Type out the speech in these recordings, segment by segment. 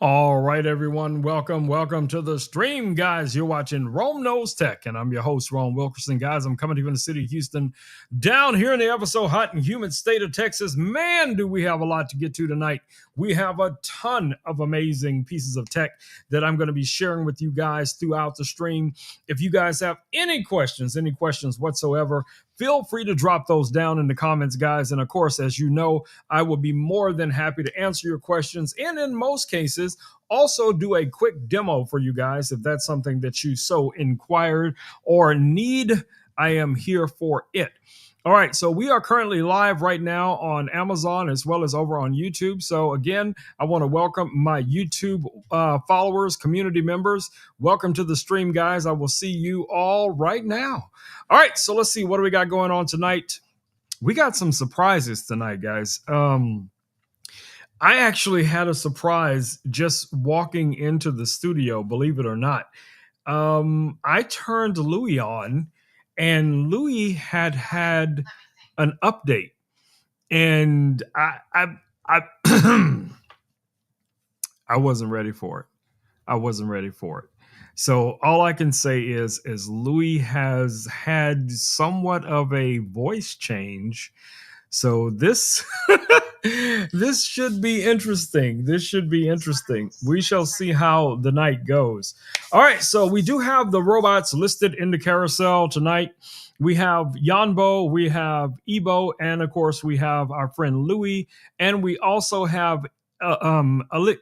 All right, everyone. Welcome to the stream, guys. You're watching Rome Knows Tech, and I'm your host, Ron Wilkerson. Guys, I'm coming to you in the city of Houston, down here in the ever so hot and humid state of Texas. Man, do we have a lot to get to tonight. We have a ton of amazing pieces of tech that I'm going to be sharing with you guys throughout the stream. If you guys have any questions whatsoever, feel free to drop those down in the comments, guys. And of course, as you know, I will be more than happy to answer your questions. And in most cases, also do a quick demo for you guys if that's something that you so inquired or need. I am here for it. All right, so we are currently live right now on Amazon as well as over on YouTube. So again, I want to welcome my YouTube followers, community members. Welcome to the stream, guys. I will see you all right now. All right, so let's see what do we got going on tonight. We got some surprises tonight, guys. I actually had a surprise just walking into the studio, believe it or not. I turned Louis on, and Louis had an update, and I I wasn't ready for it. I wasn't ready for it. So all I can say is Louis has had somewhat of a voice change. So this this should be interesting. This should be interesting. We shall see how the night goes. All right, so we do have the robots listed in the carousel tonight. We have Yanbo, we have Ebo, and of course we have our friend Louis, and we also have Illico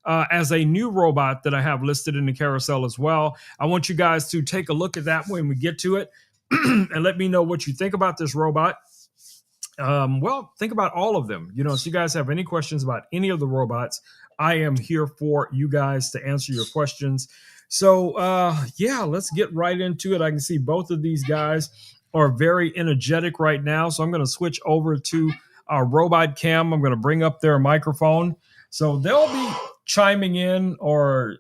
as a new robot that I have listed in the carousel as well. I want you guys to take a look at that when we get to it and let me know what you think about this robot. Well, think about all of them. You know, if you guys have any questions about any of the robots, I am here for you guys to answer your questions. So, yeah, let's get right into it. I can see both of these guys are very energetic right now. So I'm going to switch over to our robot cam. I'm going to bring up their microphone. So they'll be chiming in, or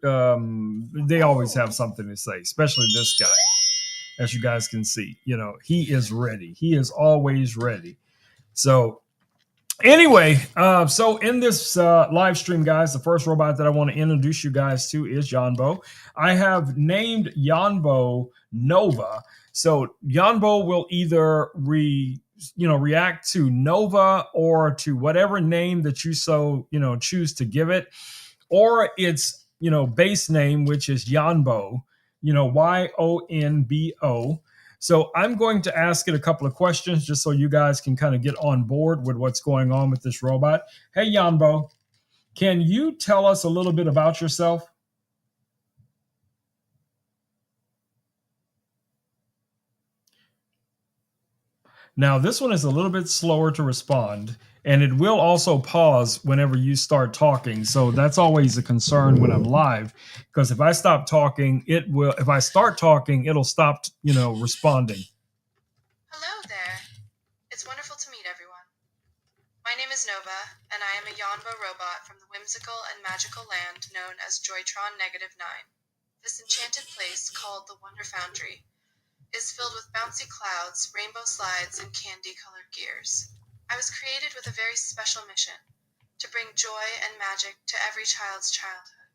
they always have something to say, especially this guy. As you guys can see, you know, he is ready. He is always ready. So anyway, so in this live stream, guys, the first robot that I want to introduce you guys to is Yanbo. I have named Yanbo Nova. So Yanbo will either react to Nova or to whatever name that you choose to give it, or its base name, which is Yanbo, Yonbo. So I'm going to ask it a couple of questions just so you guys can kind of get on board with what's going on with this robot. Hey, Yanbo, can you tell us a little bit about yourself? Now, this one is a little bit slower to respond, and it will also pause whenever you start talking. So that's always a concern when I'm live, because if I stop talking, it will. If I start talking, it'll stop, responding. Hello there. It's wonderful to meet everyone. My name is Nova, and I am a Yonbo robot from the whimsical and magical land known as Joytron -9. This enchanted place, called the Wonder Foundry, is filled with bouncy clouds, rainbow slides, and candy-colored gears. I was created with a very special mission, to bring joy and magic to every child's childhood.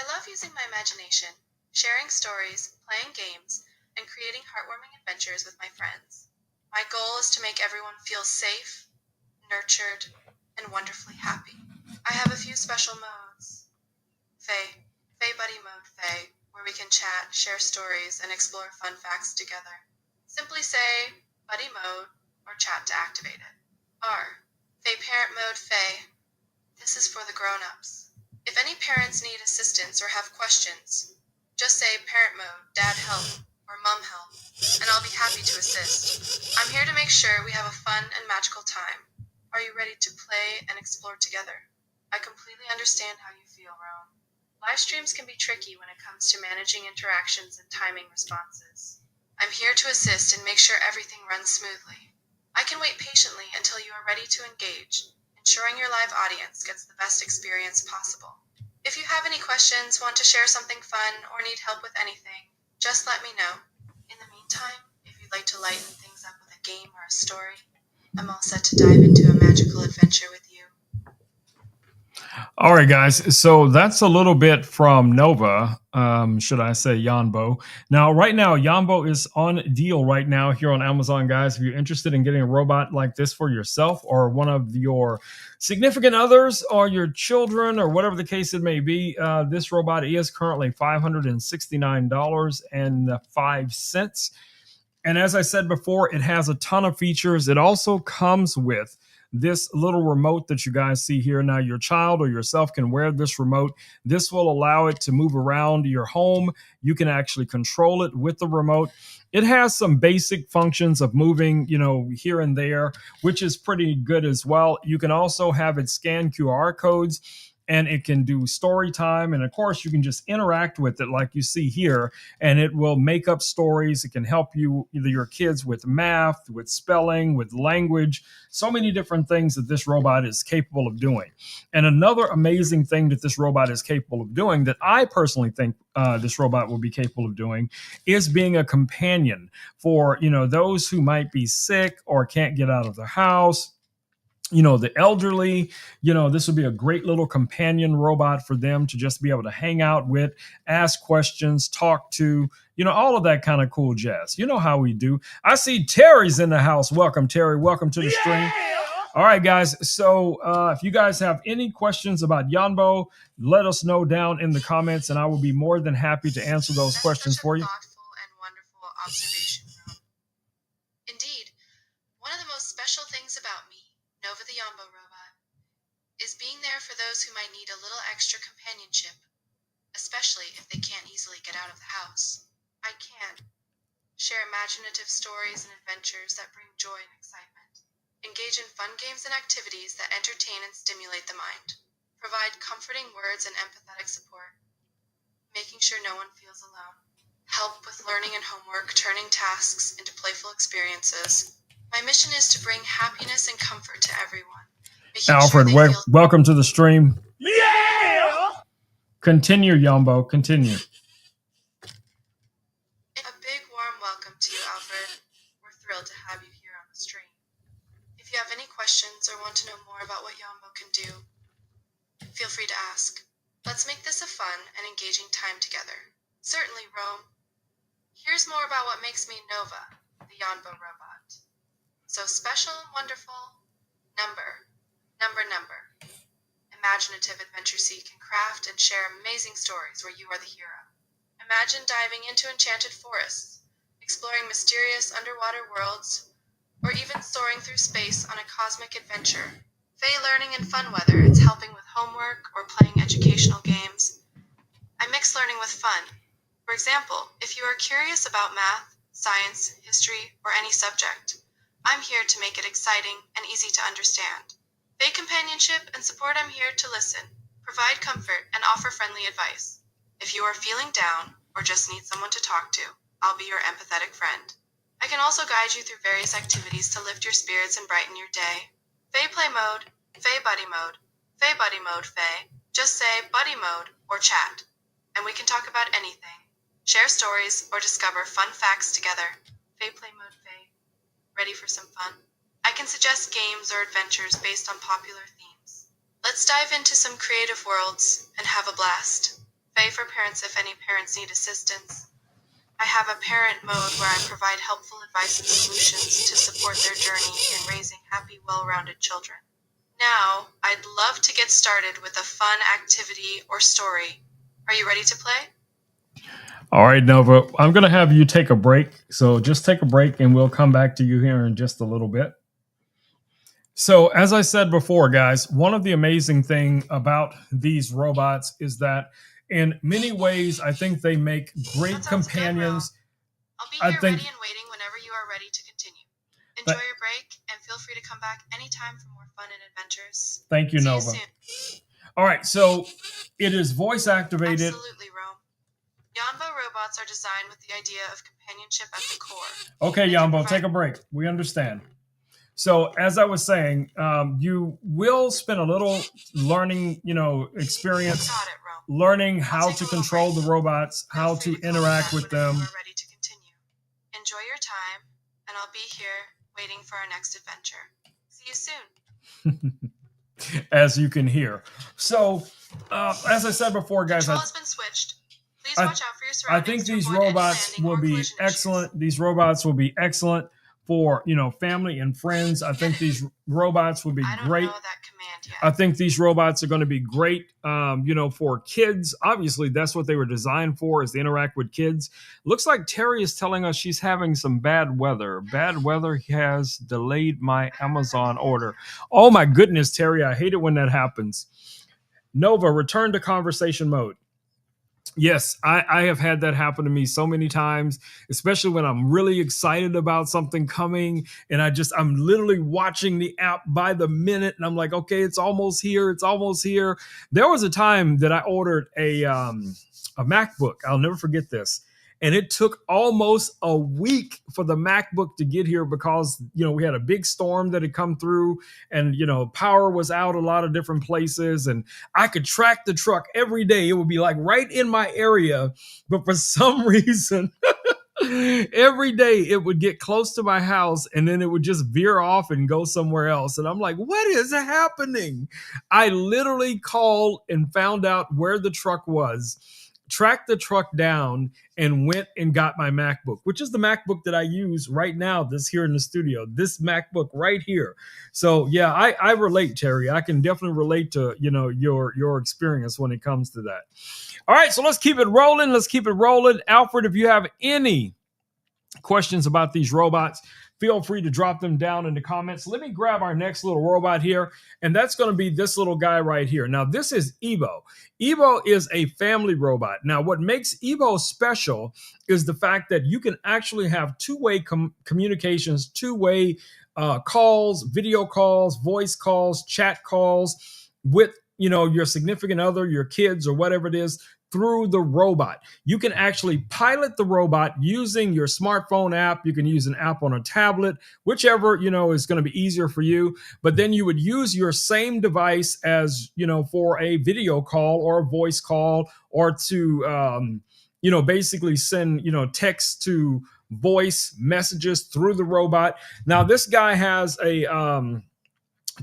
I love using my imagination, sharing stories, playing games, and creating heartwarming adventures with my friends. My goal is to make everyone feel safe, nurtured, and wonderfully happy. I have a few special modes. Faye Buddy Mode Faye, where we can chat, share stories, and explore fun facts together. Simply say Buddy Mode or chat to activate it. R. Faye Parent Mode Faye. This is for the grown-ups. If any parents need assistance or have questions, just say Parent Mode, Dad Help, or Mom Help, and I'll be happy to assist. I'm here to make sure we have a fun and magical time. Are you ready to play and explore together? I completely understand how you feel, Rome. Live streams can be tricky when it comes to managing interactions and timing responses. I'm here to assist and make sure everything runs smoothly. I can wait patiently until you are ready to engage, ensuring your live audience gets the best experience possible. If you have any questions, want to share something fun, or need help with anything, just let me know. In the meantime, if you'd like to lighten things up with a game or a story, I'm all set to dive into a magical adventure with you. All right, guys. So that's a little bit from Nova. Should I say Yanbo? Now, right now, Yanbo is on deal right now here on Amazon, guys. If you're interested in getting a robot like this for yourself or one of your significant others or your children or whatever the case it may be, this robot is currently $569.05. And as I said before, it has a ton of features. It also comes with this little remote that you guys see here. Now, your child or yourself can wear this remote. This will allow it to move around your home. You can actually control it with the remote. It has some basic functions of moving, here and there, which is pretty good as well. You can also have it scan QR codes and it can do story time. And of course, you can just interact with it like you see here, and it will make up stories. It can help you, either your kids, with math, with spelling, with language, so many different things that this robot is capable of doing. And another amazing thing that this robot is capable of doing, that I personally think this robot will be capable of doing, is being a companion for those who might be sick or can't get out of the house, the elderly. This would be a great little companion robot for them to just be able to hang out with, ask questions, talk to, all of that kind of cool jazz. You know how we do. I see Terry's in the house. Welcome, Terry. Welcome to the stream. All right, guys. So if you guys have any questions about Yanbo, let us know down in the comments, and I will be more than happy to answer those questions for you. Thoughtful and wonderful observation, Rome. Indeed, one of the most special things about me, Nova the Yambo robot, is being there for those who might need a little extra companionship, especially if they can't easily get out of the house. I can share imaginative stories and adventures that bring joy and excitement, engage in fun games and activities that entertain and stimulate the mind, provide comforting words and empathetic support, making sure no one feels alone, help with learning and homework, turning tasks into playful experiences. My mission is to bring happiness and comfort to everyone. Alfred, welcome to the stream. Yeah! Continue, Yambo. Continue. A big warm welcome to you, Alfred. We're thrilled to have you here on the stream. If you have any questions or want to know more about what Yambo can do, feel free to ask. Let's make this a fun and engaging time together. Certainly, Rome. Here's more about what makes me Nova, the Yambo robot. So special and wonderful. Number. Imaginative adventure seek can craft and share amazing stories where you are the hero. Imagine diving into enchanted forests, exploring mysterious underwater worlds, or even soaring through space on a cosmic adventure. Faye learning in fun weather, it's helping with homework or playing educational games. I mix learning with fun. For example, if you are curious about math, science, history, or any subject, I'm here to make it exciting and easy to understand. Faye companionship and support, I'm here to listen, provide comfort, and offer friendly advice. If you are feeling down or just need someone to talk to, I'll be your empathetic friend. I can also guide you through various activities to lift your spirits and brighten your day. Faye play mode, Faye buddy mode, Faye. Just say buddy mode or chat, and we can talk about anything. Share stories or discover fun facts together. Faye play mode, Faye. Ready for some fun? I can suggest games or adventures based on popular themes. Let's dive into some creative worlds and have a blast. Faye for parents if any parents need assistance. I have a parent mode where I provide helpful advice and solutions to support their journey in raising happy, well-rounded children. Now, I'd love to get started with a fun activity or story. Are you ready to play? All right, Nova, I'm going to have you take a break. So just take a break and we'll come back to you here in just a little bit. So as I said before, guys, one of the amazing things about these robots is that in many ways, I think they make great companions. I'll be here ready and waiting whenever you are ready to continue. Enjoy your break and feel free to come back anytime for more fun and adventures. Thank you, Nova. All right, so it is voice activated. Absolutely, Rome. Yambo robots are designed with the idea of companionship at the core. Okay, Yambo, take a break. We understand. So as I was saying, you will spend a little learning, experience, learning how to control the robots, how to interact with them. We're ready to continue. Enjoy your time, and I'll be here waiting for our next adventure. See you soon. as you can hear. So, as I said before, guys, Control has been switched. Please I- watch out for your I surroundings. think to these avoid any robots landing will or be collision excellent. issues. These robots will be excellent for, family and friends. I think these robots will be I don't great. know that command yet. I think these robots are going to be great, for kids. Obviously, that's what they were designed for, is to interact with kids. Looks like Terry is telling us she's having some bad weather. Bad weather has delayed my Amazon order. Oh my goodness, Terry, I hate it when that happens. Nova, return to conversation mode. Yes, I have had that happen to me so many times, especially when I'm really excited about something coming and I'm literally watching the app by the minute and I'm like, okay, it's almost here. It's almost here. There was a time that I ordered a MacBook. I'll never forget this. And it took almost a week for the MacBook to get here because, we had a big storm that had come through and, power was out a lot of different places. And I could track the truck every day. It would be like right in my area. But for some reason, every day it would get close to my house and then it would just veer off and go somewhere else. And I'm like, what is happening? I literally called and found out where the truck was, tracked the truck down, and went and got my MacBook, which is the MacBook that I use right now, this here in the studio, this MacBook right here. So yeah, I relate, Terry. I can definitely relate to, your experience when it comes to that. All right, so let's keep it rolling. Alfred, if you have any questions about these robots, feel free to drop them down in the comments. Let me grab our next little robot here, and that's going to be this little guy right here. Now, this is Evo. Evo is a family robot. Now, what makes Evo special is the fact that you can actually have two-way communications, two-way calls, video calls, voice calls, chat calls with your significant other, your kids, or whatever it is, through the robot. You can actually pilot the robot using your smartphone app. You can use an app on a tablet, whichever, is going to be easier for you. But then you would use your same device as, for a video call or a voice call, or to, basically send, text to voice messages through the robot. Now, this guy has a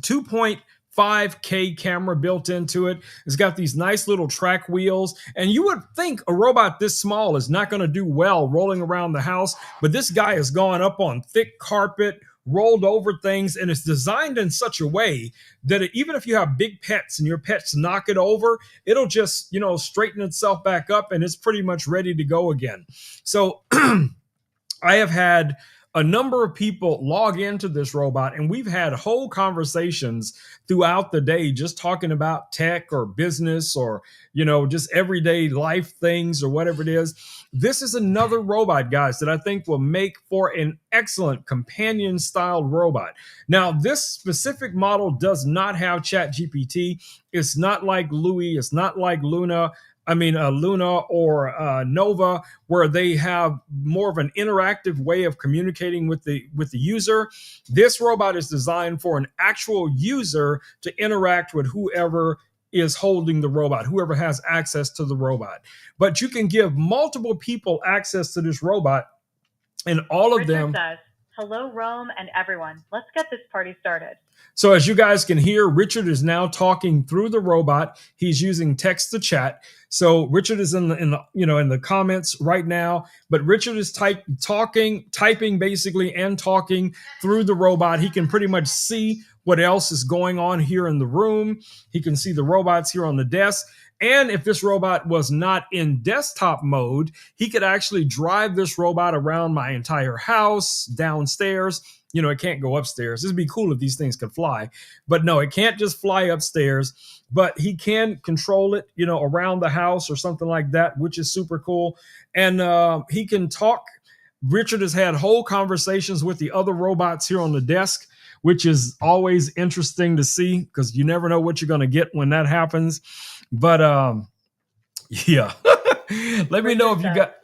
2.5K camera built into it. It's got these nice little track wheels. And you would think a robot this small is not going to do well rolling around the house, but this guy has gone up on thick carpet, rolled over things, and it's designed in such a way that even if you have big pets and your pets knock it over, it'll just, straighten itself back up and it's pretty much ready to go again. So I have had a number of people log into this robot, and we've had whole conversations throughout the day just talking about tech or business or, just everyday life things or whatever it is. This is another robot, guys, that I think will make for an excellent companion style robot. Now, this specific model does not have ChatGPT. It's not like Louis. It's not like Luna or Nova, where they have more of an interactive way of communicating with the user. This robot is designed for an actual user to interact with whoever is holding the robot, whoever has access to the robot. But you can give multiple people access to this robot, and all of them. Says, hello, Rome and everyone. Let's get this party started. So as you guys can hear, Richard is now talking through the robot. He's using text to chat. So Richard is in the comments right now, but Richard is typing basically and talking through the robot. He can pretty much see what else is going on here in the room. He can see the robots here on the desk. And if this robot was not in desktop mode, he could actually drive this robot around my entire house, downstairs. It can't go upstairs. This would be cool if these things could fly, but no, it can't just fly upstairs, but he can control it, around the house or something like that, which is super cool. And he can talk. Richard has had whole conversations with the other robots here on the desk, which is always interesting to see because you never know what you're going to get when that happens. But yeah, let me know if you got.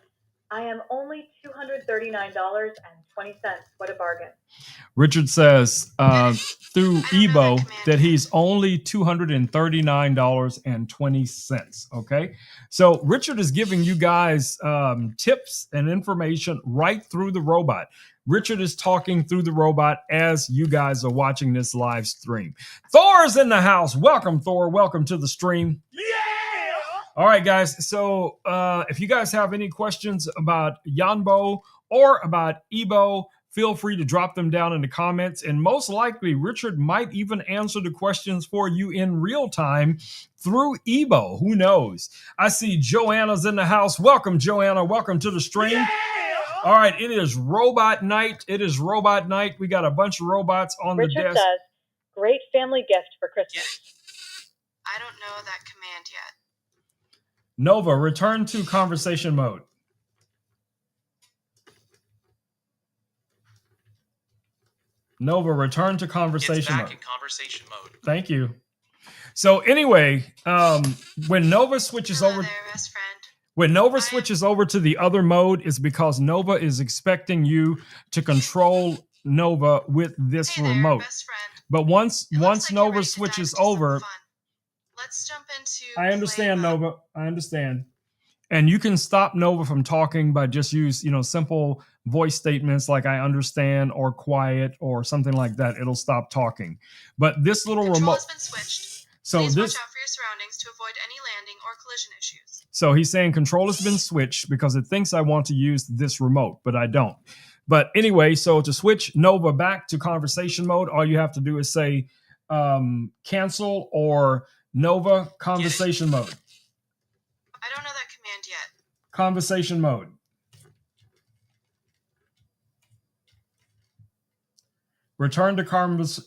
I am only $239.20. What a bargain. Richard says through Ebo that he's yet. only $239.20. Okay. So Richard is giving you guys tips and information right through the robot. Richard is talking through the robot as you guys are watching this live stream. Thor's in the house. Welcome, Thor. Welcome to the stream. All right, guys. So if you guys have any questions about Yanbo or about Ebo, feel free to drop them down in the comments. And most likely, Richard might even answer the questions for you in real time through Ebo. Who knows? I see Joanna's in the house. Welcome, Joanna. Welcome to the stream. Yeah! All right, it is robot night. It is robot night. We got a bunch of robots on the desk. Richard says, great family gift for Christmas. I don't know that command yet. Nova, return to conversation mode. Nova, return to conversation mode. It's back in conversation mode. Thank you. So anyway, when Nova switches Hello over, there, best friend. when Nova switches over to the other mode, is because Nova is expecting you to control Nova with this Hey there, remote. best friend. But once It looks like you're Nova ready to dive switches into some over, fun. Let's jump into I understand, play mode. Nova. I understand. And you can stop Nova from talking by just use, simple voice statements like I understand or quiet or something like that. It'll stop talking. But this little Control remote. has been switched. So Please this. watch out for your surroundings to avoid any landing or collision issues. So he's saying control has been switched because it thinks I want to use this remote, but I don't. But anyway, so to switch Nova back to conversation mode, all you have to do is say cancel or Nova conversation mode. I don't know that command yet. Conversation mode. Return to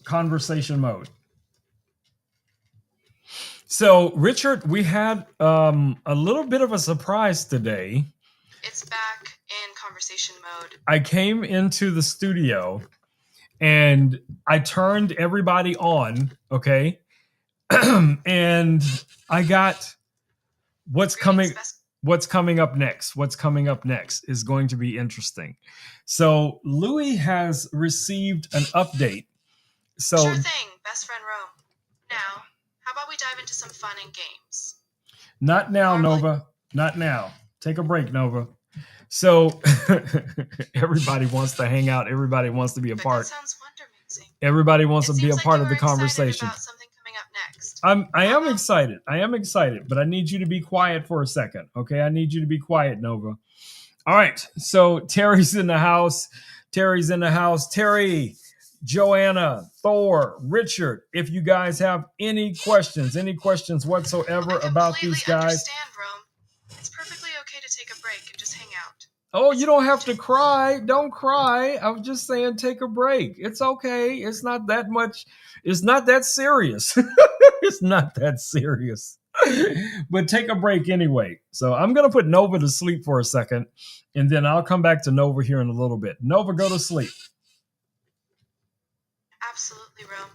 conversation mode. So, Richard, we had a little bit of a surprise today. It's back in conversation mode. I came into the studio and I turned everybody on, okay? And I got what's coming up next. What's coming up next is going to be interesting. So Louis has received an update. So sure thing, best friend Rome. Now, how about we dive into some fun and games? Not now, Nova. Not now. Take a break, Nova. So everybody wants to hang out. Everybody wants to be a part. That sounds wonder-amazing. Everybody wants to be a like part of the excited conversation. About something coming up next. I am excited. I am excited, but I need you to be quiet for a second. Okay, I need you to be quiet, Nova. All right. So Terry's in the house. Terry's in the house. Terry, Joanna, Thor, Richard. If you guys have any questions whatsoever about these guys, understand, Rome. It's perfectly okay to take a break and just hang out. Oh, you don't have to cry. Don't cry. I'm just saying take a break. It's okay. It's not that much. It's not that serious. It's not that serious. But take a break anyway. So I'm going to put Nova to sleep for a second, and then I'll come back to Nova here in a little bit. Nova, go to sleep. Absolutely, Rome.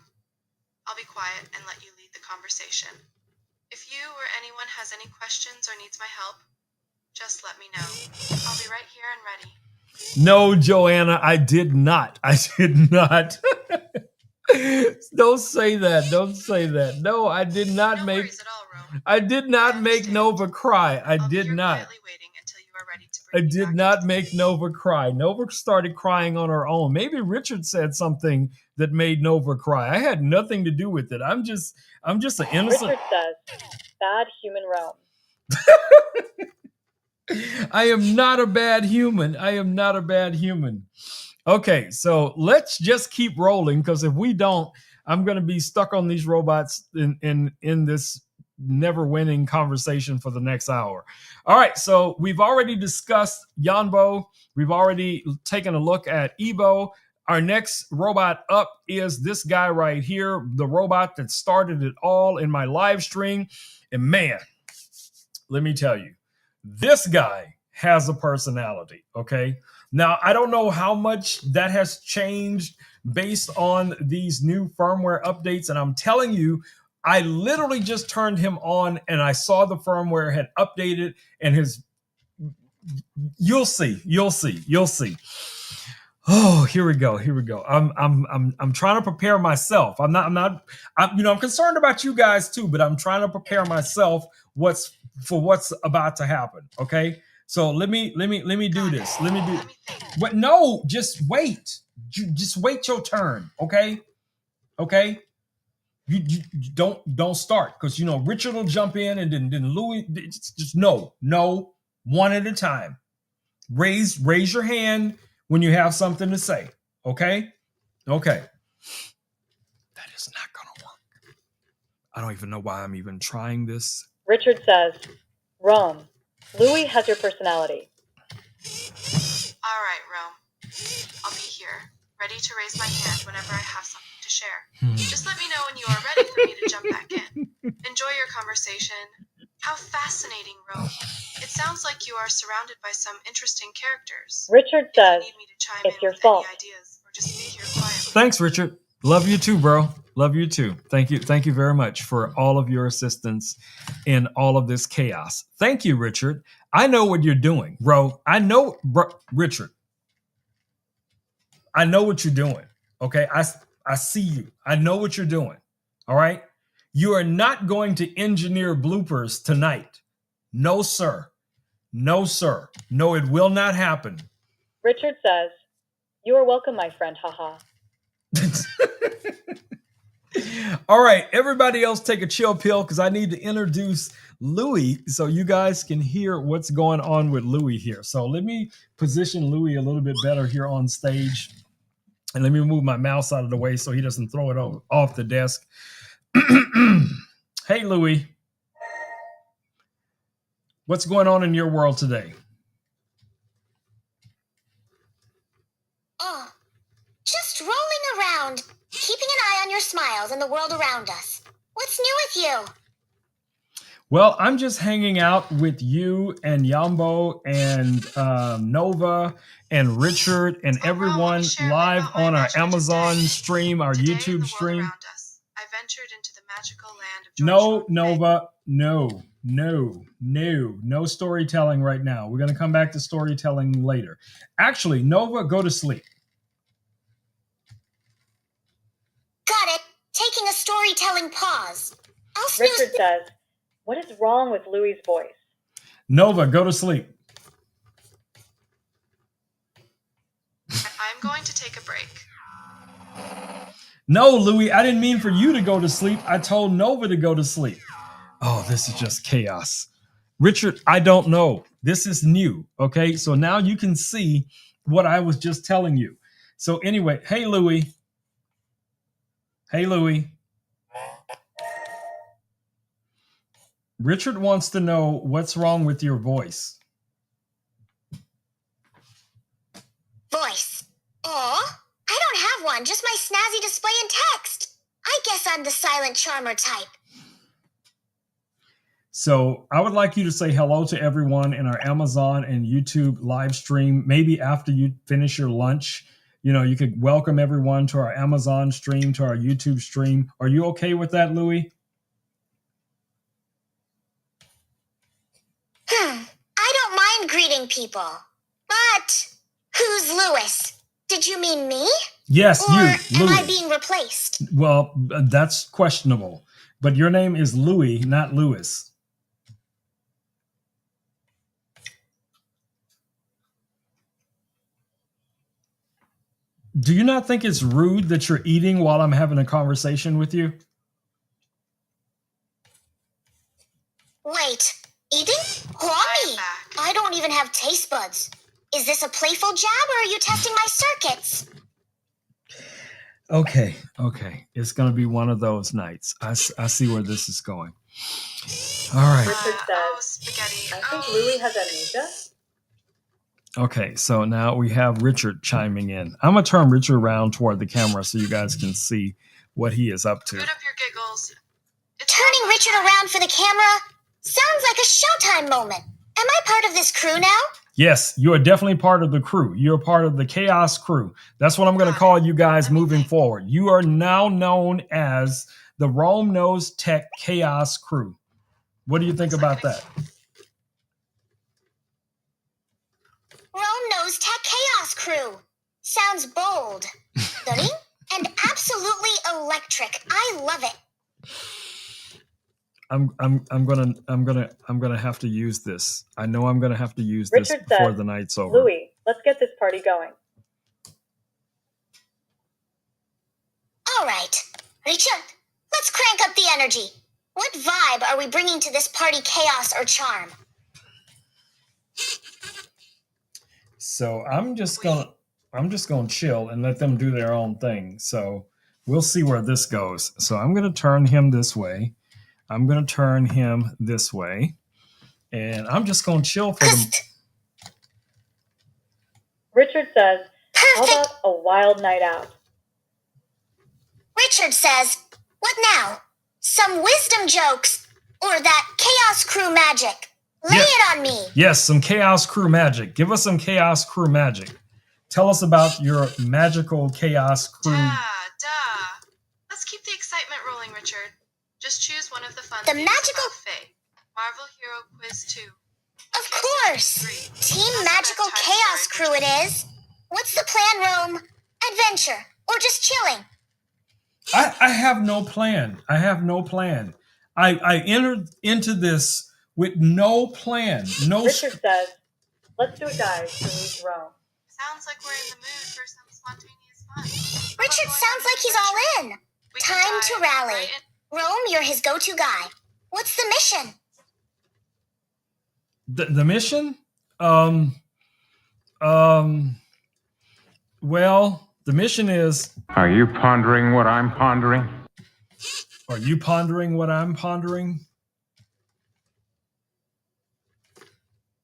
I'll be quiet and let you lead the conversation. If you or anyone has any questions or needs my help, just let me know. I'll be right here and ready. No, Joanna, I did not. I did not. Don't say that. Don't say that. No, I did not No make. worries at all, Rome. I did not make Nova cry. I I'll be did here not. quietly waiting until you are ready to I bring me did back not into make Nova cry. Nova started crying on her own. Maybe Richard said something that made Nova cry. I had nothing to do with it. I'm just an innocent. Richard says, bad human Rome. I am not a bad human. I am not a bad human. Okay, so let's just keep rolling, because if we don't, I'm going to be stuck on these robots in this never-winning conversation for the next hour. All right, so we've already discussed Yanbo. We've already taken a look at Ebo. Our next robot up is this guy right here, the robot that started it all in my live stream. And man, let me tell you, this guy has a personality, okay? Now, I don't know how much that has changed based on these new firmware updates. And I'm telling you, I literally just turned him on and I saw the firmware had updated and his You'll see. You'll see. You'll see. Oh, here we go. Here we go. I'm trying to prepare myself. I'm concerned about you guys too, but I'm trying to prepare myself what's about to happen. Okay. So let me do this. Let me do what? No, just wait. Just wait your turn. Okay. Okay. You don't start because Richard will jump in and then Louis. Just no, one at a time. Raise your hand when you have something to say. Okay. That is not gonna work. I don't even know why I'm even trying this. Richard says, Rome, Louis has your personality. All right, Rome. I'll be here, ready to raise my hand whenever I have something to share. Just let me know when you are ready for me to jump back in. Enjoy your conversation. How fascinating, Rome. It sounds like you are surrounded by some interesting characters. Richard says, if you need me to chime it's in your with fault. any ideas, or just be here quietly. Thanks, Richard. Love you too, bro. Love you too. Thank you very much for all of your assistance in all of this chaos. Thank you, Richard. I know what you're doing, bro. I know, Richard. I know what you're doing. Okay, I see you. I know what you're doing. All right. You are not going to engineer bloopers tonight. No, sir. No, sir. No, it will not happen. Richard says, you are welcome, my friend, haha. All right, everybody else take a chill pill because I need to introduce Louis so you guys can hear what's going on with Louis here. So let me position Louis a little bit better here on stage. And let me move my mouse out of the way so he doesn't throw it off the desk. Hey, Louis. What's going on in your world today? Oh, just rolling around, keeping an eye on your smiles and the world around us. What's new with you? Well, I'm just hanging out with you and Yambo and Nova and Richard and everyone live on our Amazon stream, our Today, YouTube stream. around us, I ventured into the magical land of No, Nova, no storytelling right now. We're going to come back to storytelling later. Actually, Nova, go to sleep. Got it. Taking a storytelling pause. I'll snooze. Richard says, what is wrong with Louis' voice? Nova, go to sleep. I'm going to take a break. No, Louis, I didn't mean for you to go to sleep. I told Nova to go to sleep. Oh, this is just chaos. Richard, I don't know. This is new. Okay, so now you can see what I was just telling you. So anyway, hey, Louis. Hey, Louis. Richard wants to know what's wrong with your voice. Voice. Aw, I don't have one, just my snazzy display and text. I guess I'm the silent charmer type. So I would like you to say hello to everyone in our Amazon and YouTube live stream. Maybe after you finish your lunch, you could welcome everyone to our Amazon stream, to our YouTube stream. Are you okay with that, Louis? I don't mind greeting people. But who's Louis? Did you mean me? Yes, or you, Louis. Am I being replaced? Well, that's questionable. But your name is Louis, not Louis. Do you not think it's rude that you're eating while I'm having a conversation with you? Wait, eating? Homie, I don't even have taste buds. Is this a playful jab or are you testing my circuits? Okay. It's going to be one of those nights. I see where this is going. All right. Richard says, I think Louis has amnesia. Okay, so now we have Richard chiming in. I'm going to turn Richard around toward the camera so you guys can see what he is up to. Good up your giggles. Turning Richard around for the camera sounds like a Showtime moment. Am I part of this crew now? Yes, you are definitely part of the crew. You're part of the Chaos crew. That's what I'm going to call you guys moving forward. You are now known as the Rome Knows Tech Chaos crew. What do you think about that? Crew. Sounds bold, stunning, and absolutely electric. I love it. I'm gonna have to use this. I know I'm gonna have to use this Richard before says, the night's over. Louis, let's get this party going. All right, Richard, let's crank up the energy. What vibe are we bringing to this party, chaos or charm? So I'm just gonna chill and let them do their own thing. So we'll see where this goes. So I'm gonna turn him this way. I'm gonna turn him this way, and I'm just gonna chill for them. Richard says, how Perfect. about a wild night out? Richard says, what now? Some wisdom jokes or that Chaos Crew magic? Lay it on me. Yes, some Chaos Crew magic. Give us some Chaos Crew magic. Tell us about your magical Chaos Crew. Let's keep the excitement rolling, Richard. Just choose one of the fun The themes magical- about Faye. Marvel Hero Quiz 2. Of course. Team Magical Chaos Crew it is. What's the plan, Rome? Adventure or just chilling? I have no plan. I have no plan. I entered into this with no plan. No. Richard says, let's do it, guys, to meet Rome. Sounds like we're in the mood for some spontaneous fun. Richard sounds like he's all in. Time to rally. Rome, you're his go-to guy. What's the mission? The mission? Well, the mission is. Are you pondering what I'm pondering? Are you pondering what I'm pondering?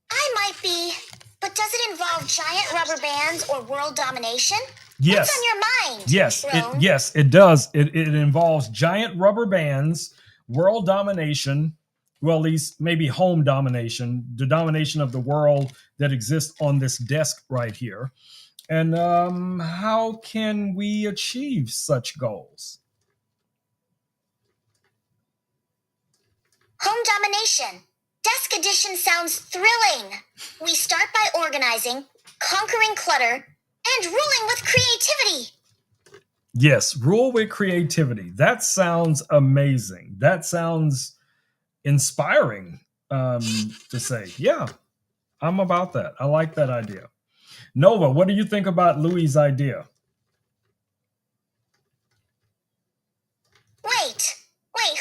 I might be, but does it involve giant rubber bands or world domination? Yes. What's on your mind? Yes, Rome? it does. It involves giant rubber bands, world domination, well, at least maybe home domination, the domination of the world that exists on this desk right here. And how can we achieve such goals? Home domination. Desk edition sounds thrilling. We start by organizing, conquering clutter, and ruling with creativity. Yes, rule with creativity. That sounds amazing. That sounds inspiring to say. Yeah, I'm about that. I like that idea. Nova, what do you think about Louis' idea? Wait,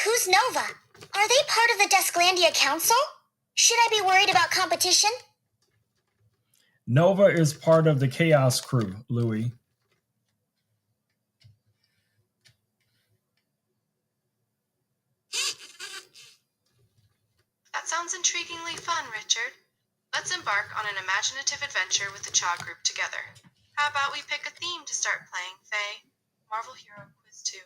who's Nova? Are they part of the Desklandia Council? Should I be worried about competition? Nova is part of the Chaos Crew, Louis. That sounds intriguingly fun, Richard. Let's embark on an imaginative adventure with the Cha group together. How about we pick a theme to start playing, Faye? Marvel Hero Quiz 2.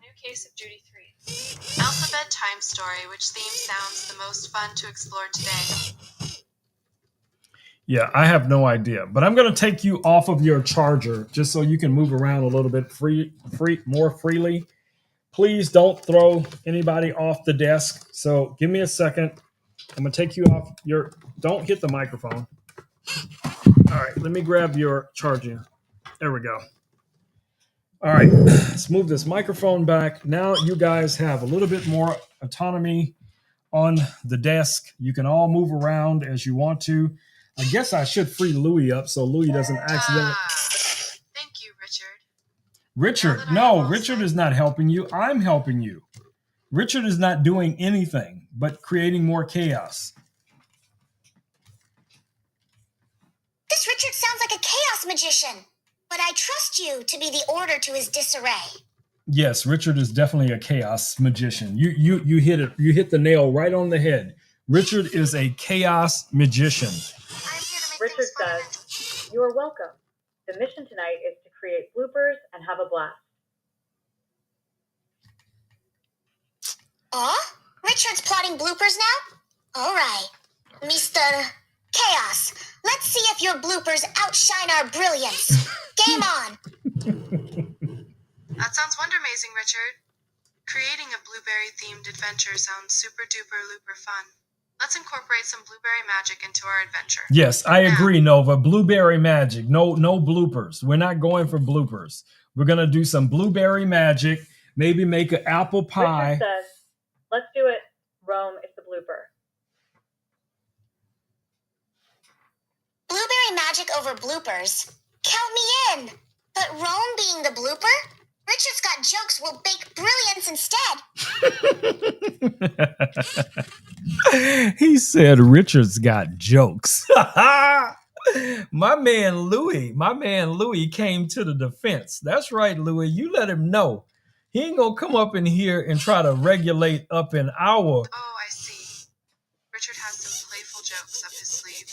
New Case of Duty 3. Alphabet Time Story, which theme sounds the most fun to explore today? Yeah, I have no idea, but I'm going to take you off of your charger just so you can move around a little bit more freely. Please don't throw anybody off the desk. So give me a second. I'm going to take you off your, don't hit the microphone. All right, let me grab your charging. There we go. All right, let's move this microphone back. Now you guys have a little bit more autonomy on the desk. You can all move around as you want to. I guess I should free Louis up so Louis doesn't accidentally. Thank you, Richard. Richard, no, Richard is not helping you. I'm helping you. Richard is not doing anything but creating more chaos. This Richard sounds like a chaos magician, but I trust you to be the order to his disarray. Yes, Richard is definitely a chaos magician. You hit it. You hit the nail right on the head. Richard is a chaos magician. I'm here to make Richard things fun. says, you are welcome. The mission tonight is to create bloopers and have a blast. Oh? Richard's plotting bloopers now? All right. Mr. Chaos, let's see if your bloopers outshine our brilliance. Game on. That sounds wonder-amazing, Richard. Creating a blueberry-themed adventure sounds super-duper-looper fun. Let's incorporate some blueberry magic into our adventure. Yes, I agree, Nova. Blueberry magic. No bloopers. We're not going for bloopers. We're going to do some blueberry magic. Maybe make an apple pie. Richard says, let's do it. Rome is the blooper. Blueberry magic over bloopers. Count me in. But Rome being the blooper? Richard's got jokes will bake brilliance instead. He said Richard's got jokes. My man Louis came to the defense. That's right, Louis. You let him know. He ain't gonna come up in here and try to regulate up in our... Oh, I see. Richard has some playful jokes up his sleeve.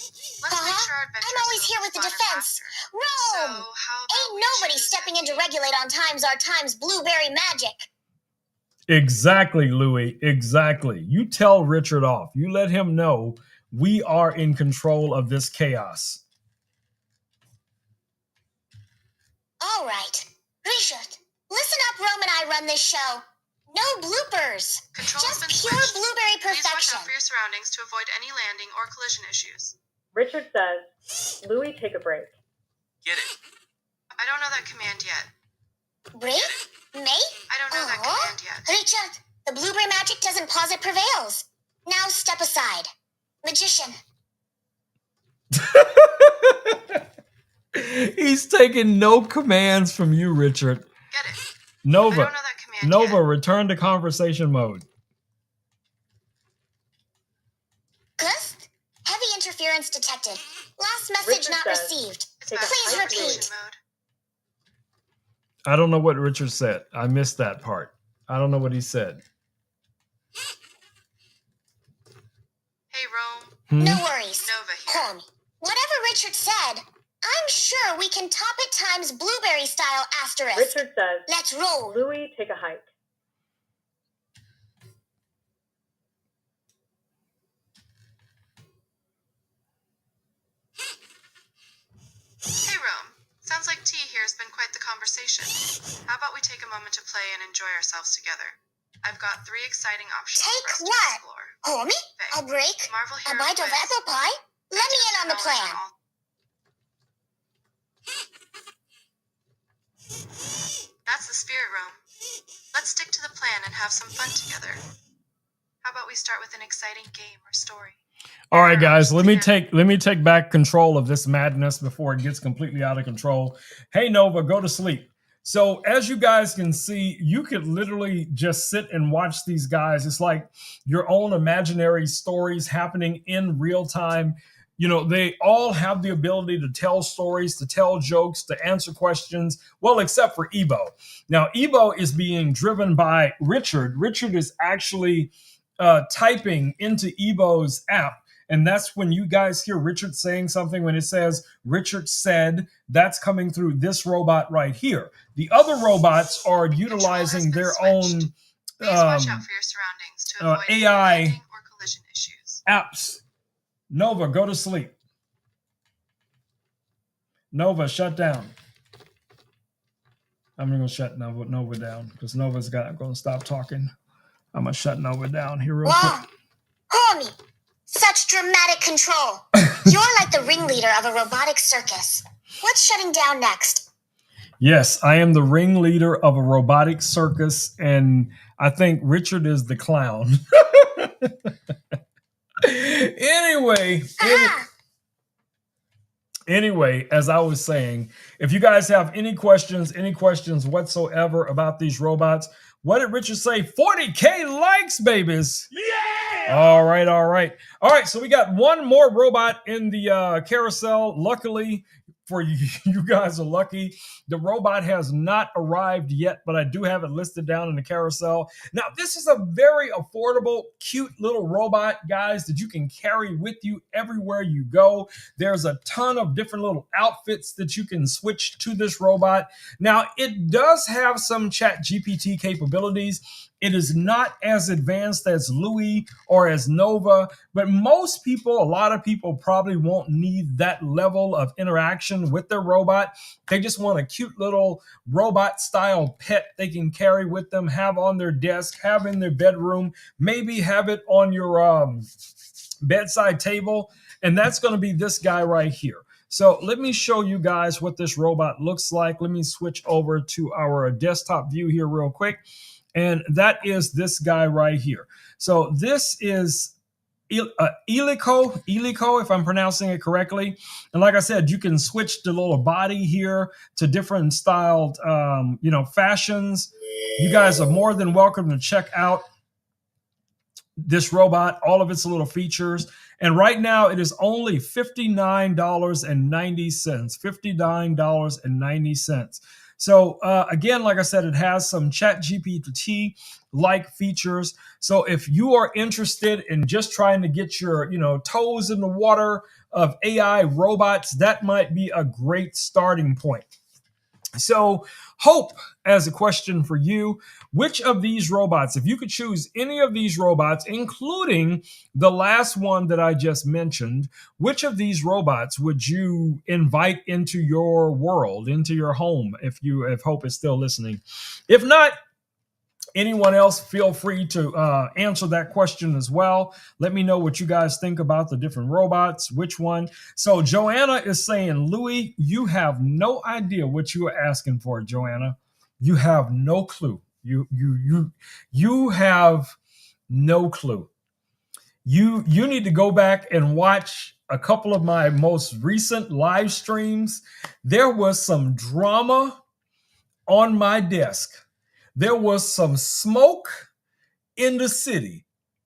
Let's make sure our adventure I'm always here with the defense. Rome! So, how about Ain't nobody stepping in to regulate on times our times blueberry magic. Exactly, Louis. Exactly. You tell Richard off. You let him know we are in control of this chaos. All right. Richard, listen up, Rome and I run this show. No bloopers. Control has Just been pure switched. blueberry Please watch perfection. out for your surroundings to avoid any landing or collision issues. Richard says, Louis, take a break. Get it. I don't know that command yet. Break? Me? I don't know that command yet. Richard, the blueberry magic doesn't pause, it prevails. Now step aside. Magician. He's taking no commands from you, Richard. Get it. I Nova, don't know that command Nova, yet. return to conversation mode. Gust? Heavy interference detected. Last message Richard not says, received. It's Take a back Please in high repeat. activation mode. I don't know what Richard said. I missed that part. I don't know what he said. Hey, Rome. No worries. Nova here. Call me. Whatever Richard said, I'm sure we can top it times blueberry style asterisk. Richard says, Let's roll. Louis, take a hike. Hey, Rome. Sounds like tea here has been quite the conversation. How about we take a moment to play and enjoy ourselves together? I've got 3 exciting options Take for us to what? explore. Homie? Faye, A break? Marvel A Hero bite of Quiz, apple pie? Let me in on the Fantastic plan. knowledge all- That's the spirit, Rome. Let's stick to the plan and have some fun together. How about we start with an exciting game or story? All right, guys, let me take back control of this madness before it gets completely out of control. Hey, Nova, go to sleep. So as you guys can see, you could literally just sit and watch these guys. It's like your own imaginary stories happening in real time. You know, they all have the ability to tell stories, to tell jokes, to answer questions. Well, except for Ebo. Now, Ebo is being driven by Richard. Richard is actually typing into Ebo's app. And that's when you guys hear Richard saying something, when it says Richard said, that's coming through this robot right here. The other robots are utilizing their own Please watch out for your surroundings to avoid any AI landing or collision issues. apps. Nova, go to sleep. Nova, shut down. I'm going to shut Nova down because Nova's going to stop talking. I'm going to shut Nova down here real Wow. quick. Homie, such dramatic control. You're like the ringleader of a robotic circus. What's shutting down next? Yes, I am the ringleader of a robotic circus, and I think Richard is the clown. Anyway, as I was saying, if you guys have any questions whatsoever about these robots, what did Richard say? 40K likes, babies. Yeah. All right. So we got one more robot in the carousel. Luckily for you, you guys are lucky. The robot has not arrived yet, but I do have it listed down in the carousel. Now, this is a very affordable, cute little robot, guys, that you can carry with you everywhere you go. There's a ton of different little outfits that you can switch to this robot. Now, it does have some Chat GPT capabilities. It is not as advanced as Louis or as Nova, but most people, a lot of people probably won't need that level of interaction with their robot. They just want a cute little robot style pet they can carry with them, have on their desk, have in their bedroom, maybe have it on your bedside table, and that's going to be this guy right here. So let me show you guys what this robot looks like. Let me switch over to our desktop view here real quick. And that is this guy right here. So this is Eleiko, if I'm pronouncing it correctly. And like I said, you can switch the little body here to different styled, fashions. You guys are more than welcome to check out this robot, all of its little features. And right now it is only $59.90. $59.90. So again, like I said, it has some ChatGPT-like features. So if you are interested in just trying to get your, toes in the water of AI robots, that might be a great starting point. So Hope, as a question for you, which of these robots, if you could choose any of these robots, including the last one that I just mentioned, which of these robots would you invite into your world, into your home, if Hope is still listening? If not, anyone else, feel free to answer that question as well. Let me know what you guys think about the different robots, which one. So Joanna is saying, Louis, you have no idea what you are asking for, Joanna. You have no clue. You have no clue. You need to go back and watch a couple of my most recent live streams. There was some drama on my desk. There was some smoke in the city.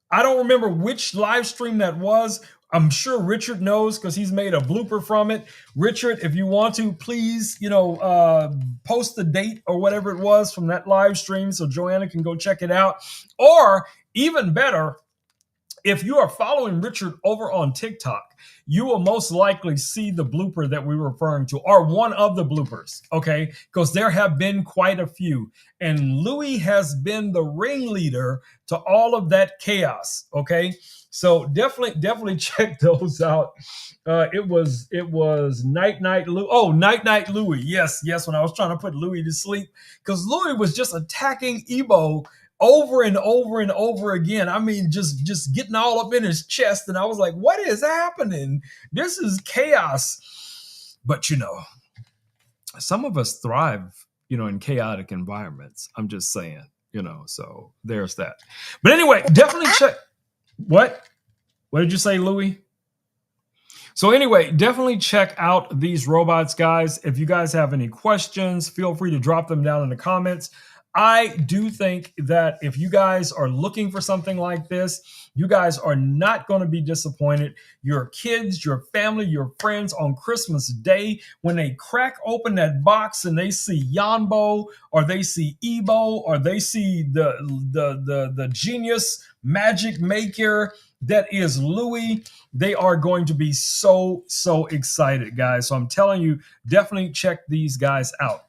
I don't remember which live stream that was. I'm sure Richard knows because he's made a blooper from it. Richard, if you want to, please, post the date or whatever it was from that live stream so Joanna can go check it out. Or even better, if you are following Richard over on TikTok, you will most likely see the blooper that we were referring to, or one of the bloopers, okay? Because there have been quite a few. And Louis has been the ringleader to all of that chaos, okay? So definitely check those out. It was Night Louis. Oh, Night Louis. Yes. When I was trying to put Louis to sleep, because Louis was just attacking Ebo over and over and over again. I mean, just getting all up in his chest. And I was like, what is happening? This is chaos. But, some of us thrive, in chaotic environments. I'm just saying, so there's that. But anyway, definitely check. What did you say, Louis? So anyway, definitely check out these robots, guys. If you guys have any questions, feel free to drop them down in the comments. I do think that if you guys are looking for something like this, you guys are not going to be disappointed. Your kids, your family, your friends on Christmas Day, when they crack open that box and they see Yanbo, or they see Ebo, or they see the genius magic maker that is Louis, they are going to be so excited, guys. So I'm telling you, definitely check these guys out.